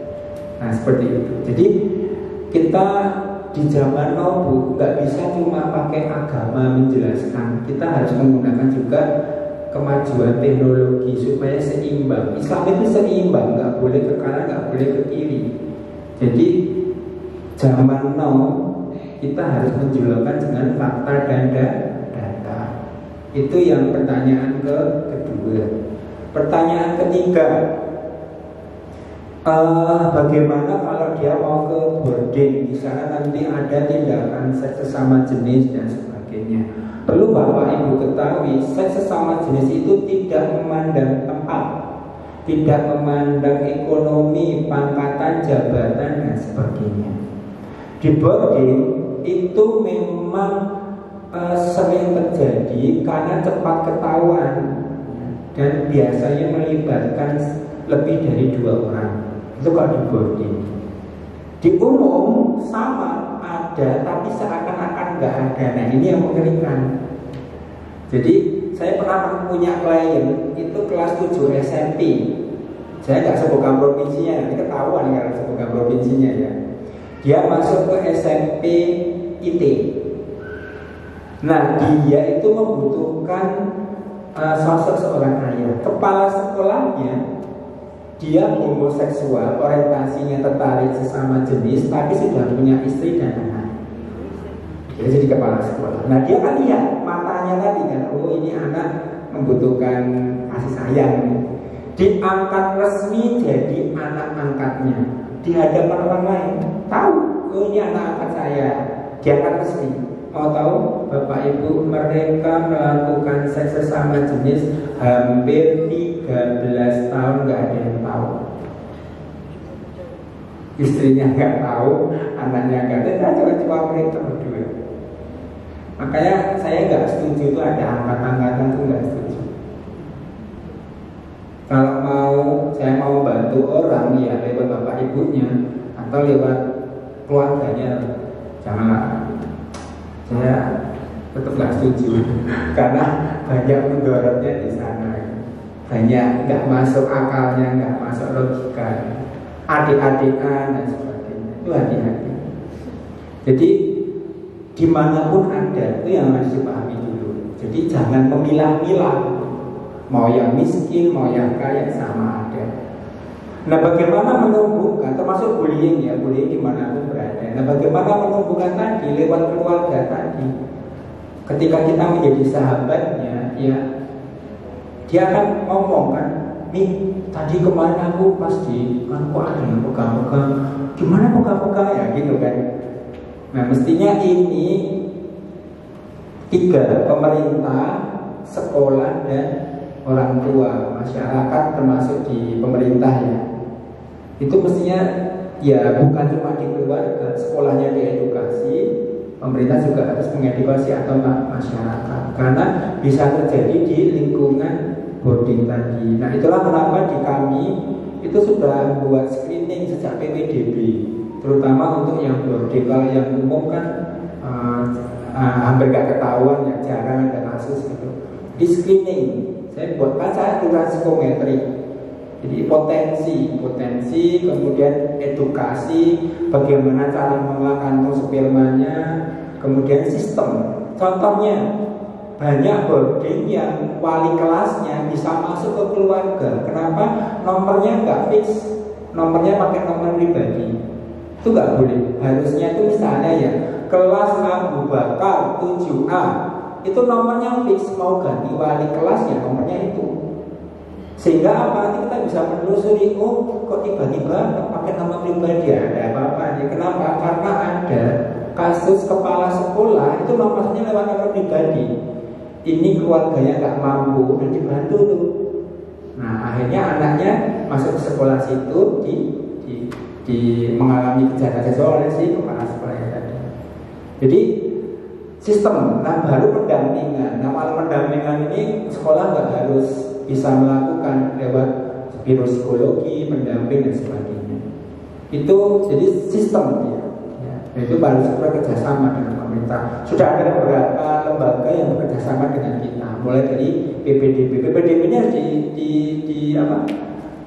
Nah, seperti itu. Jadi kita di zaman now nggak bisa cuma pakai agama menjelaskan. Kita harus menggunakan juga kemajuan teknologi supaya seimbang. Islam itu seimbang, nggak boleh ke kanan, nggak boleh ke kiri. Jadi zaman now kita harus menjelaskan dengan fakta dan data. Itu yang pertanyaan kedua. Pertanyaan ketiga, bagaimana kalau dia mau ke boarding, di sana nanti ada tindakan seks sesama jenis dan sebagainya. Perlu Bapak Ibu ketahui, seks sesama jenis itu tidak memandang tempat, tidak memandang ekonomi, pangkatan, jabatan dan sebagainya. Di boarding itu memang sering terjadi karena cepat ketahuan dan biasanya melibatkan lebih dari 2 orang. Itu kalau di boarding. Di umum sama ada, tapi seakan-akan nggak ada. Nah, ini yang mengerikan. Jadi saya pernah punya klien itu kelas 7 SMP. Saya nggak sebutkan provinsinya, nanti ketahuan kalau sebutkan provinsinya ya. Dia masuk ke SMP IT. Nah, dia itu membutuhkan sosok seorang ayah. Kepala sekolahnya dia homoseksual, orientasinya tertarik sesama jenis, tapi sudah punya istri dan anak. Dia jadi kepala sekolah. Nah, dia kan lihat matanya tadi kan, oh ini anak membutuhkan kasih sayang. Diangkat resmi jadi anak angkatnya di hadapan orang lain. Tahu, oh ini anak angkat saya. Diangkat resmi. Mau tahu Bapak Ibu, mereka melakukan seks sesama jenis hampir 13 tahun nggak ada yang tahu. Istrinya nggak tahu, anaknya nggak tahu, cuma mereka berdua. Makanya saya nggak setuju itu ada angkat-angkatan, itu nggak setuju. Kalau saya mau bantu orang ya lewat bapak ibunya atau lewat keluarganya, janganlah. Saya tetap nggak setuju karena banyak mudorotnya di sana, banyak nggak masuk akalnya, nggak masuk logika, adik-adikan dan sebagainya. Itu hati-hati. Jadi dimanapun ada, itu yang harus dipahami dulu. Jadi jangan memilah-milah, mau yang miskin, mau yang kaya sama ada. Nah, bagaimana menumbuhkan, termasuk bullying ya, bullying dimanapun berada. Nah, bagaimana menumbuhkan tadi lewat keluarga tadi. Ketika kita menjadi sahabatnya, ya dia akan ngomong kan, nih tadi kemarin aku pas di kan kok ada yang pegang-pegang, gimana pegang-pegang ya gitu kan. Nah, mestinya ini 3, pemerintah, sekolah dan orang tua, masyarakat termasuk di pemerintah ya. Itu mestinya ya bukan cuma di keluarga, sekolahnya diedukasi, pemerintah juga harus mengedukasi atau masyarakat, karena bisa terjadi di lingkungan boarding tadi. Nah itulah kenapa di kami itu sudah buat screening sejak PPDB, terutama untuk yang boarding. Kalau yang umum kan hampir gak ketahuan, ya jarang ada kasus gitu. Di screening saya buat, kan saya juga psikometri. Jadi potensi, kemudian edukasi, bagaimana cara mengolah kantung spermanya, kemudian sistem. Contohnya, banyak boarding yang wali kelasnya bisa masuk ke keluarga. Kenapa? Nomornya nggak fix, nomornya pakai nomor pribadi. Itu nggak boleh. Harusnya itu misalnya ya, kelas Abu Bakar 7A, itu nomornya fix, mau ganti wali kelas ya nomornya itu. Sehingga apa, nanti kita bisa menelusuri, oh kok tiba-tiba pakai nama pribadi, ada apa-apa nih. Kenapa? Karena ada kasus kepala sekolah itu nomornya lewat nomor pribadi. Ini keluarganya nggak mampu dan dibantu tuh. Nah akhirnya anaknya masuk ke sekolah situ di mengalami kejahatan seksual oleh si kepala sekolah tadi. Jadi sistem, nah baru pendampingan. Nah kalau pendampingan ini sekolah nggak harus bisa melakukan lewat biro psikologi, pendamping dan sebagainya. Itu jadi sistem ya. Itu baru bekerja sama dengan pemerintah. Sudah ada beberapa lembaga yang bekerja sama dengan kita, mulai dari PPDB. PPDB-nya harus di apa?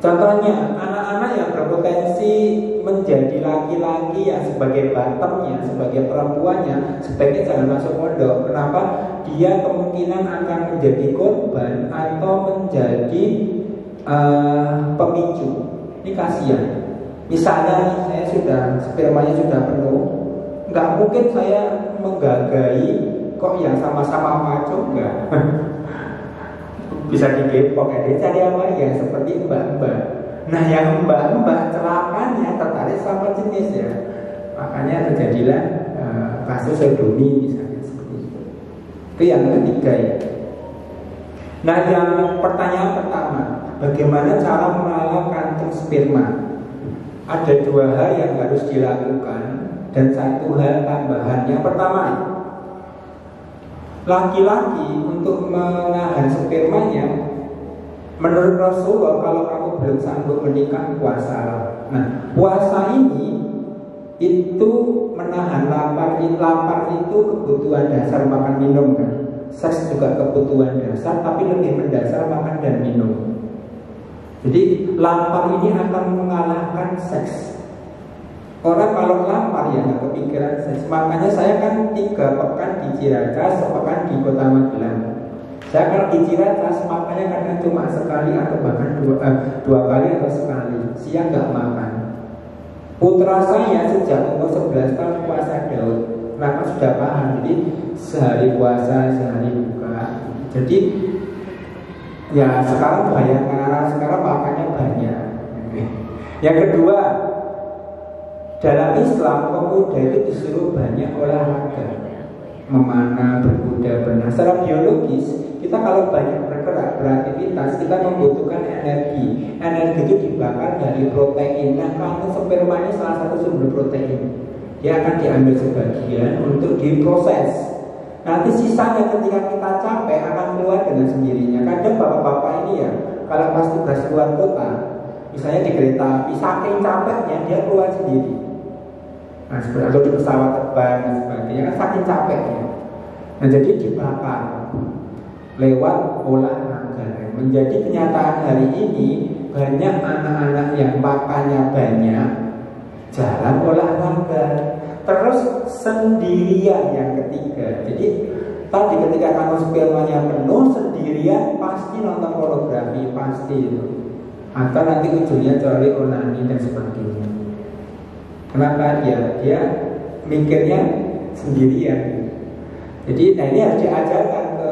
Contohnya anak-anak yang berpotensi menjadi laki-laki yang sebagai bottomnya, sebagai perempuannya, sebaiknya jangan masuk pondok. Kenapa? Dia kemungkinan akan menjadi korban atau menjadi pemicu. Ini kasihan. Misalnya saya spermanya sudah penuh, nggak mungkin saya menggagai kok yang sama-sama maco, enggak. Bisa digepok ya, dia cari apa ya, seperti mbak-mbak. Nah yang mbak-mbak celakanya tertarik sama jenis ya, makanya terjadilah kasus sodomi misalnya seperti itu. Itu yang ketiga ya. Nah yang pertanyaan pertama, bagaimana cara mengolah kantung sperma? Ada dua hal yang harus dilakukan dan satu hal tambahan. Yang pertama, laki-laki untuk menahan spermanya, menurut Rasulullah kalau kamu belum sanggup menikah, puasa. Nah, puasa ini itu menahan lapar. Lapar itu kebutuhan dasar, makan minum kan. Seks juga kebutuhan dasar, tapi lebih mendasar makan dan minum. Jadi lapar ini akan mengalahkan seks. Orang kalau lapar ya nggak kepikiran seks. Makanya saya kan 3 pekan di Ciracas, sepekan di Kota Magelang. Saya kalau di Ciracas makanya kadang cuma sekali atau bahkan dua kali atau sekali. Siang nggak makan. Putra saya sejak umur 11 tahun puasa Daud. Kenapa sudah paham? Jadi sehari puasa, sehari buka. Jadi ya sekarang bayangkan, sekarang makannya banyak. Yang kedua, dalam Islam pemuda itu disuruh banyak olahraga, memanah, berkuda, berenang. Secara biologis kita kalau banyak bergerak, beraktivitas, kita membutuhkan energi. Energi itu dibakar dari protein. Nah kantung sperma ini salah satu sumber protein. Dia akan diambil sebagian untuk diproses. Nanti sisanya ketika kita capek akan keluar dengan sendirinya. Kadang bapak-bapak ini ya, kalau pas tugas keluar kota, misalnya di kereta api, saking capeknya dia keluar sendiri. Nah, atau di pesawat terbang dan sebagainya, kan saking capeknya. Nah, jadi dibakar lewat olahraga. Menjadi kenyataan hari ini, banyak anak-anak yang makannya banyak, jalan olahraga. Terus sendirian yang ketiga. Jadi tadi ketika kamu spermanya penuh, sendirian pasti nonton pornografi, pasti itu. Atau nanti ujungnya cari onani dan sebagainya. Kenapa dia mikirnya sendirian. Jadi nah ini harus diajarkan ke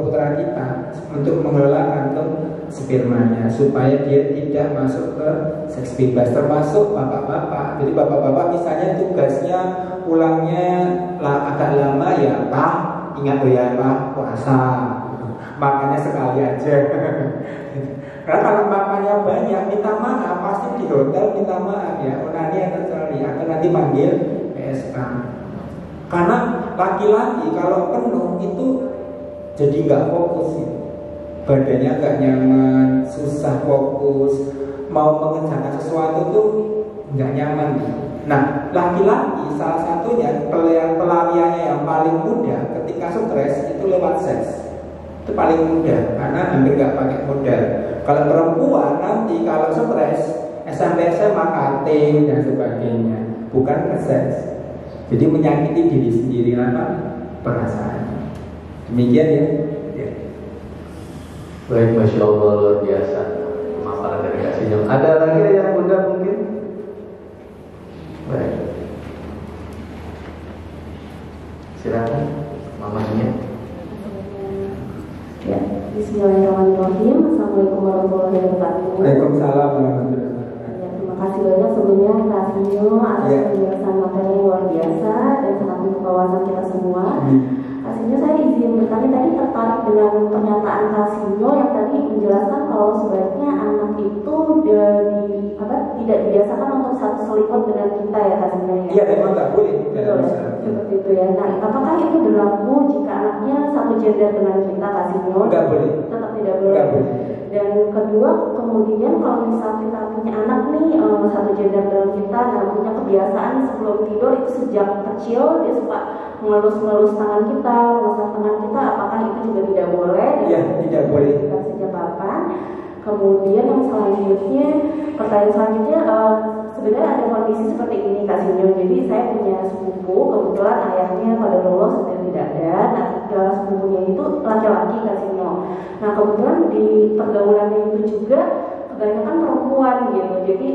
putra kita untuk mengelola kantung spermanya supaya dia tidak masuk ke seks bebas, termasuk bapak-bapak. Jadi bapak-bapak misalnya tugasnya pulangnya agak lama ya Pak, ingat ya Pak, puasa, makannya sekali aja. Karena kalau makannya banyak, minta maaf, pasti di hotel minta maaf ya, onani atau cari, atau nanti panggil PSK. Karena laki-laki kalau penuh itu jadi nggak fokus ya. Badannya nggak nyaman, susah fokus, mau mengerjakan sesuatu tuh nggak nyaman gitu. Nah, laki-laki salah satunya pelariannya yang paling mudah ketika stres itu lewat seks. Itu paling mudah karena hampir nggak pakai modal. Kalau perempuan nanti kalau stres SMP SMA cutting dan sebagainya, bukan ke seks. Jadi menyakiti diri sendiri apa perasaan. Demikian ya. Baik, Masya Allah, luar biasa pemaparan dari Kak Sinyong. Ada lagi yang muda mungkin? Baik, silakan mamanya. Ya, bismillahirrahmanirrahim. Assalamualaikum warahmatullahi wabarakatuh. Waalaikumsalam warahmatullahi wabarakatuh. Ya, terima kasih banyak sebelumnya Kak Sinyo atas penjelasan materi yang luar biasa dan sangat membuka wawasan kita semua. Kak Sinyo, saya izin bertanya, tadi tertarik dengan pernyataan Kak Sinyo yang tadi menjelaskan kalau sebaiknya anak itu tidak dibiasakan untuk satu selimut dengan kita ya Kak Sinyo ya. Iya, memang nggak boleh. Seperti itu ya. Nah, apakah itu berlaku jika anaknya satu gender dengan kita Kak Sinyo? Nggak boleh. Tetap tidak boleh. Nggak boleh. Dan kedua, kemudian kalau misal kita punya anak nih satu gender dengan kita, nah punya kebiasaan sebelum tidur itu sejak kecil dia suka mengelus-ngelus tangan kita, mengusap tangan kita, apakah itu juga tidak boleh? Iya, tidak boleh. Sejak kapan? Kemudian yang selanjutnya, pertanyaan selanjutnya, sebenarnya ada kondisi seperti ini Kak Sinyo. Jadi saya punya sepupu, kebetulan ayahnya pada Allah sudah tidak ada. Nah, sepupunya itu laki-laki Kak Sinyo. Nah, kebetulan di pergaulannya itu juga kebanyakan perempuan gitu. Jadi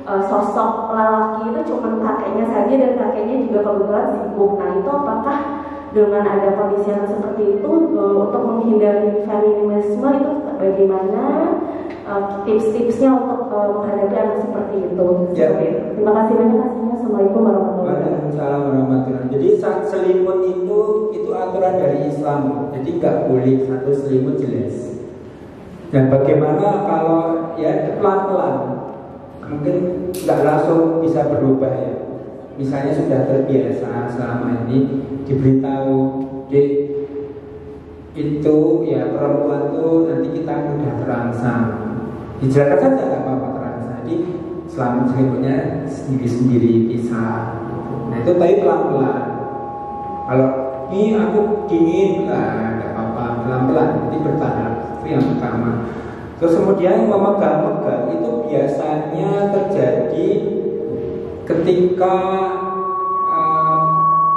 sosok lelaki itu cuma kakeknya saja dan kakeknya juga kebetulan sibuk. Nah, itu apakah dengan ada kondisi yang seperti itu untuk menghindari feminisme itu bagaimana tips-tipsnya untuk menghadapi anak seperti itu? Ya. Terima kasih banyak Kak Sinyo. Assalamualaikum warahmatullahi wabarakatuh. Waalaikumsalam warahmatullahi wabarakatuh. Jadi selimut itu aturan dari Islam. Jadi nggak boleh satu selimut jelas. Dan bagaimana kalau ya pelan-pelan, mungkin nggak langsung bisa berubah ya. Misalnya sudah terbiasa selama ini diberitahu, Dek, itu ya perempuan tuh nanti kita mudah terangsang. Dijelaskan saja nggak apa-apa terangsang. Jadi selama selimutnya sendiri-sendiri pisah. Gitu. Nah itu tapi pelan-pelan. Kalau ini aku dingin, nggak apa-apa, pelan-pelan. Nanti bertahap. Itu yang pertama. Terus kemudian memegang-megang itu biasanya terjadi ketika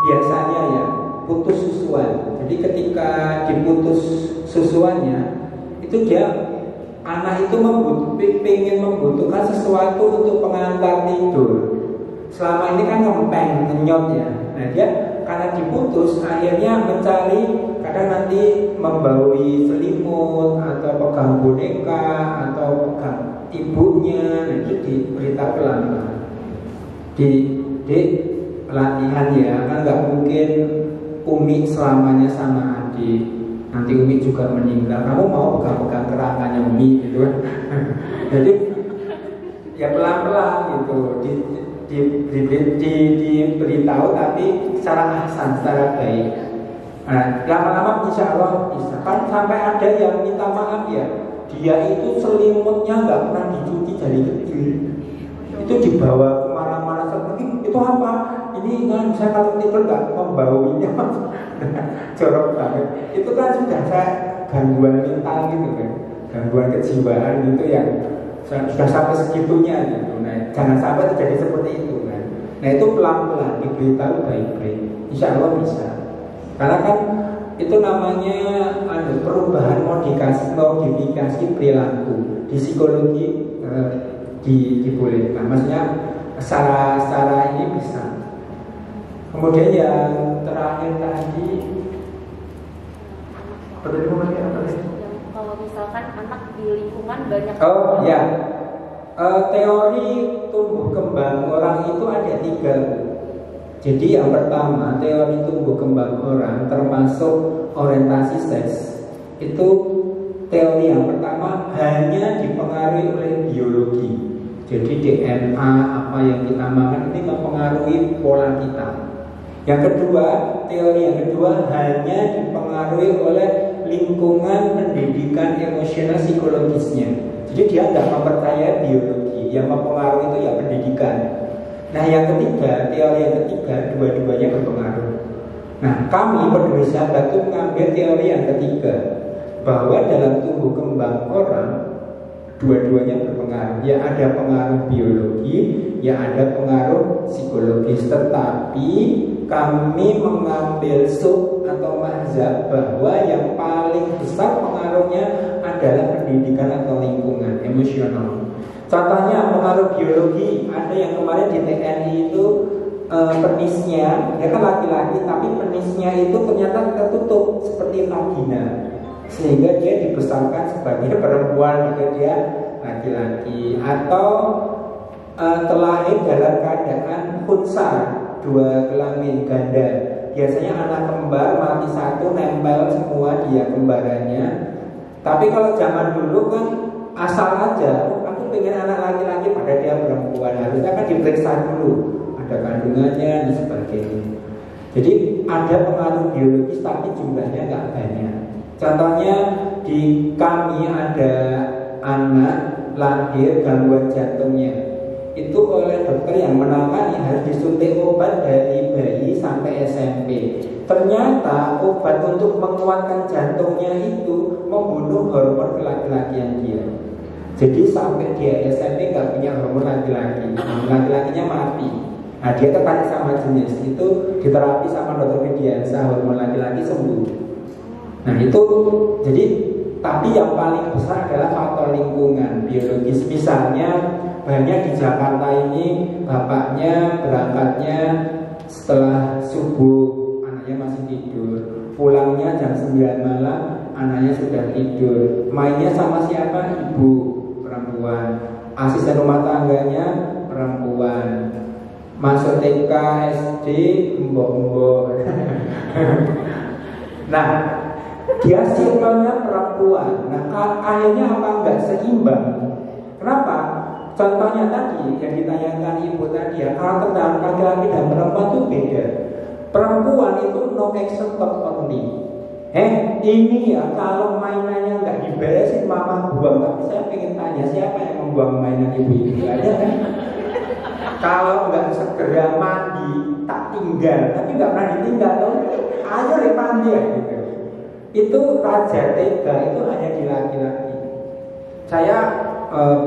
biasanya ya putus susuan. Jadi ketika diputus susuannya itu dia anak itu pengen membutuhkan sesuatu untuk pengantar tidur. Selama ini kan ngempeng, ngenyot ya. Nah dia karena diputus akhirnya mencari, kadang nanti membaui selimut atau pegang boneka atau pegang ibunya. Nah itu diberitahu pelan-pelan. Di pelatihan ya, kan nggak mungkin Umi selamanya sama adik. Nanti Umi juga meninggal. Kamu mau pegang-pegang kerangkanya Umi gitu kan? Jadi ya pelan-pelan gitu. Diberitahu tapi secara ahsan, secara baik. Nah, lama-lama insya Allah bisa. Kan sampai ada yang minta maaf ya, dia itu selimutnya nggak pernah dicuci dari kecil. Itu dibawa kemana-mana seperti itu apa? Ini kan saya kalau tidur nggak membauinya, jorok banget. Itu kan sudah saya gangguan mental gitu kan, gangguan kejiwaan gitu yang sudah sampai segitunya gitu. Nah, jangan sampai terjadi seperti itu kan. Nah itu pelan-pelan diberitahu baik-baik, insya Allah bisa. Karena kan itu namanya perubahan modifikasi perilaku di psikologi dibolehkan. Maksudnya secara ini bisa. Kemudian yang terakhir tadi, kalau misalkan anak di lingkungan banyak. Oh ya, teori tumbuh kembang orang itu ada 3. Jadi yang pertama teori tumbuh kembang orang termasuk orientasi seks itu teori yang pertama hanya dipengaruhi oleh biologi. Jadi DNA apa yang kita makan ini mempengaruhi pola kita. Yang kedua, teori yang kedua hanya dipengaruhi oleh lingkungan pendidikan emosional psikologisnya. Jadi dia tidak mempercayai biologi, yang mempengaruhi itu ya pendidikan. Nah yang ketiga, teori yang ketiga, dua-duanya berpengaruh. Nah kami Peduli Sahabat itu mengambil teori yang ketiga, bahwa dalam tumbuh kembang orang dua-duanya berpengaruh. Ya ada pengaruh biologi, ya ada pengaruh psikologis. Tetapi kami mengambil sub atau mazhab bahwa yang paling besar pengaruhnya adalah pendidikan atau lingkungan emosional. Contohnya pengaruh biologi, ada yang kemarin di TNI itu penisnya, dia kan laki-laki tapi penisnya itu ternyata tertutup seperti vagina, sehingga dia dibesarkan sebagai perempuan jika dia laki-laki. Atau terlahir dalam keadaan khunsa, dua kelamin ganda. Biasanya anak kembar mati satu nempel semua dia kembarannya. Tapi kalau zaman dulu kan asal aja, aku pengen anak laki-laki pada dia perempuan, harusnya kan diperiksa dulu ada kandungannya dan sebagainya. Jadi ada pengaruh biologis tapi jumlahnya nggak banyak. Contohnya di kami ada anak lahir gangguan jantungnya, itu oleh dokter yang menangani harus disuntik obat dari bayi sampai SMP. Ternyata obat untuk menguatkan jantungnya itu membunuh hormon kelaki-lakian dia. Jadi sampai dia SMP nggak punya hormon laki-laki, laki-lakinya mati. Nah dia tertarik sama jenis itu, diterapi sama dokter Widiansa, hormon laki-laki sembuh. Nah itu jadi, tapi yang paling besar adalah faktor lingkungan biologis. Misalnya banyak di Jakarta ini bapaknya berangkatnya setelah subuh, anaknya masih tidur, pulangnya jam 9 malam, anaknya sudah tidur, mainnya sama siapa? Ibu perempuan, asisten rumah tangganya perempuan, masuk TK, SD, mbok-mbok. Nah dia circle-nya perempuan. Nah akhirnya apa? Enggak seimbang. Kenapa? Contohnya tadi yang ditanyakan ibu tadi ya, karakter dalam laki-laki dan perempuan itu beda. Perempuan itu no action but only. Ini ya kalau mainannya nggak diberesin mama buang. Tapi saya pengen tanya, siapa yang membuang mainan ibu ini? Ada kan? Kalau nggak segera mandi tak tinggal, tapi nggak pernah ditinggal dong. Ayo deh mandi ya gitu. Itu raja tega itu hanya di laki-laki. Saya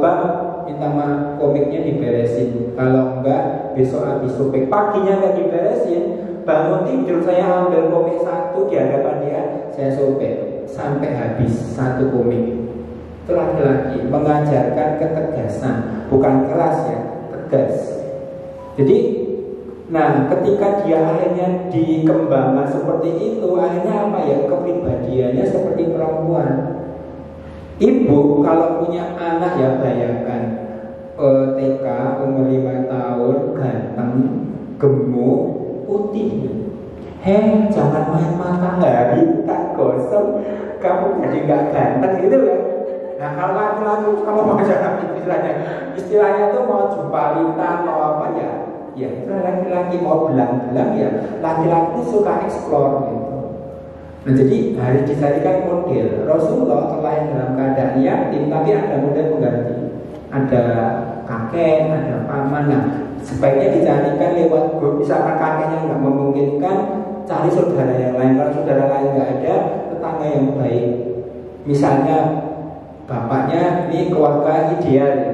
bang minta maaf komiknya diberesin, kalau enggak besok habis sobek. Paginya enggak diberesin, bangun tidur saya ambil komik satu di hadapan dia, saya sobek sampai habis satu komik. Itu laki-laki mengajarkan ketegasan, bukan keras ya, tegas. Jadi nah ketika dia akhirnya dikembangkan seperti itu, akhirnya apa ya, kepribadiannya seperti perempuan. Ibu kalau punya anak ya bayangkan TK umur 5 tahun, ganteng, gemuk, putih. Jangan main matahari, tak gosong, kamu jadi gak ganteng gitu kan. Nah kalau laki-laki kamu mau jangan istilahnya tuh mau jumpalita, mau apa ya, ya itu laki-laki mau belang-belang ya, laki-laki suka eksplor gitu. Nah jadi harus dicarikan model. Rasulullah terlahir dalam keadaan yatim, tapi ada model pengganti. Ada kakek, ada paman. Nah sebaiknya dicarikan lewat grup. Misalkan kakeknya nggak memungkinkan, cari saudara yang lain. Kalau saudara lain nggak ada, tetangga yang baik. Misalnya bapaknya ini keluarga ideal ya.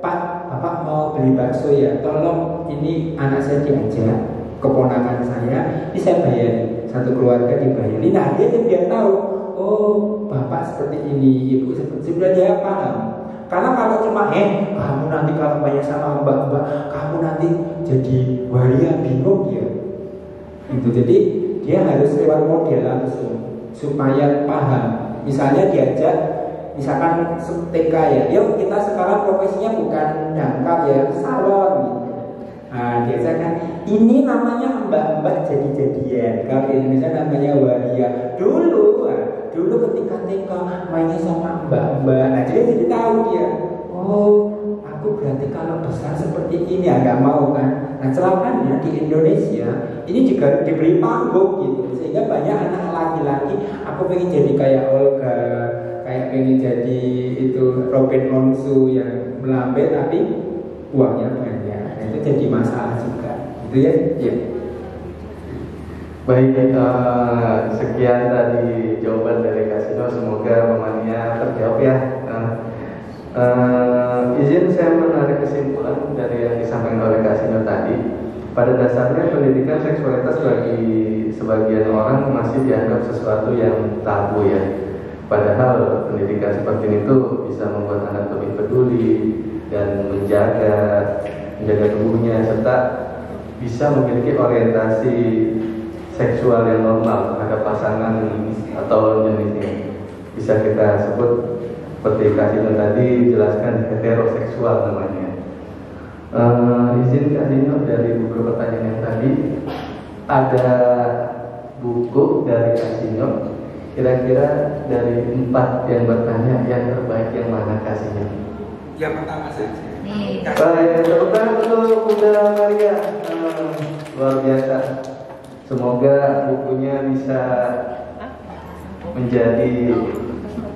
Pak, bapak mau beli bakso ya, tolong ini anak saya diajak, keponakan saya, ini saya bayar. Satu keluarga dibayari. Nah dia tahu, oh bapak seperti ini, ibu seperti ini, sudah dia paham. Karena kalau cuma kamu nanti kalau banyak sama mbak-mbak, kamu nanti jadi waria bingung ya. Itu jadi dia harus lewat model langsung supaya paham. Misalnya diajak, misalkan TK ya, yuk kita sekarang profesinya bukan dangkal ya, salon gitu. Nah, biasakan ini namanya mbak-mbak jadi-jadian. Kalau di Indonesia namanya waria. Dulu ketika TK mainnya sama mbak-mbak. Nah, jadi tahu dia. Oh, aku berarti kalau besar seperti ini ya nggak mau kan. Nah celakanya di Indonesia ini juga diberi panggung gitu, sehingga banyak anak laki-laki aku pengen jadi kayak Olga, kayak pengen jadi itu Robin Onsu yang melambai tapi uangnya banyak. Nah, itu jadi masalah juga, gitu ya? Ya. Baik, sekian tadi jawaban dari Kak Sino, semoga pemania terjawab ya. Izin saya menarik kesimpulan dari yang disampaikan oleh Kak Sino tadi. Pada dasarnya pendidikan seksualitas bagi sebagian orang masih dianggap sesuatu yang tabu ya. Padahal pendidikan seperti itu bisa membuat anak lebih peduli dan menjaga tubuhnya, serta bisa memiliki orientasi seksual yang normal terhadap pasangan atau jenisnya. Bisa kita sebut seperti Kak Dino tadi jelaskan heteroseksual namanya. Izin Kak Dino, dari beberapa pertanyaan yang tadi ada buku dari Kak Dino. Kira-kira dari 4 yang bertanya yang terbaik yang mana Kak Dino? Yang pertama saja. Baik, tepuk tangan untuk Bunda Maria. Luar biasa. Semoga bukunya bisa menjadi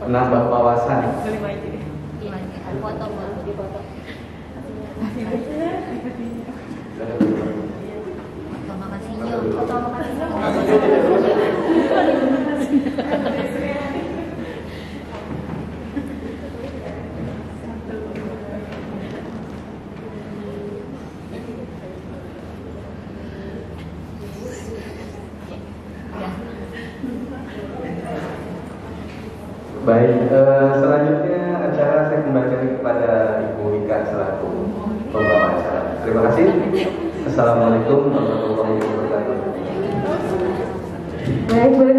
menambah wawasan. Foto baru di foto. Baik, selanjutnya acara saya kembalikan kepada Ibu Ika selaku pembawa acara. Terima kasih. Assalamualaikum warahmatullahi wabarakatuh. Baik, boleh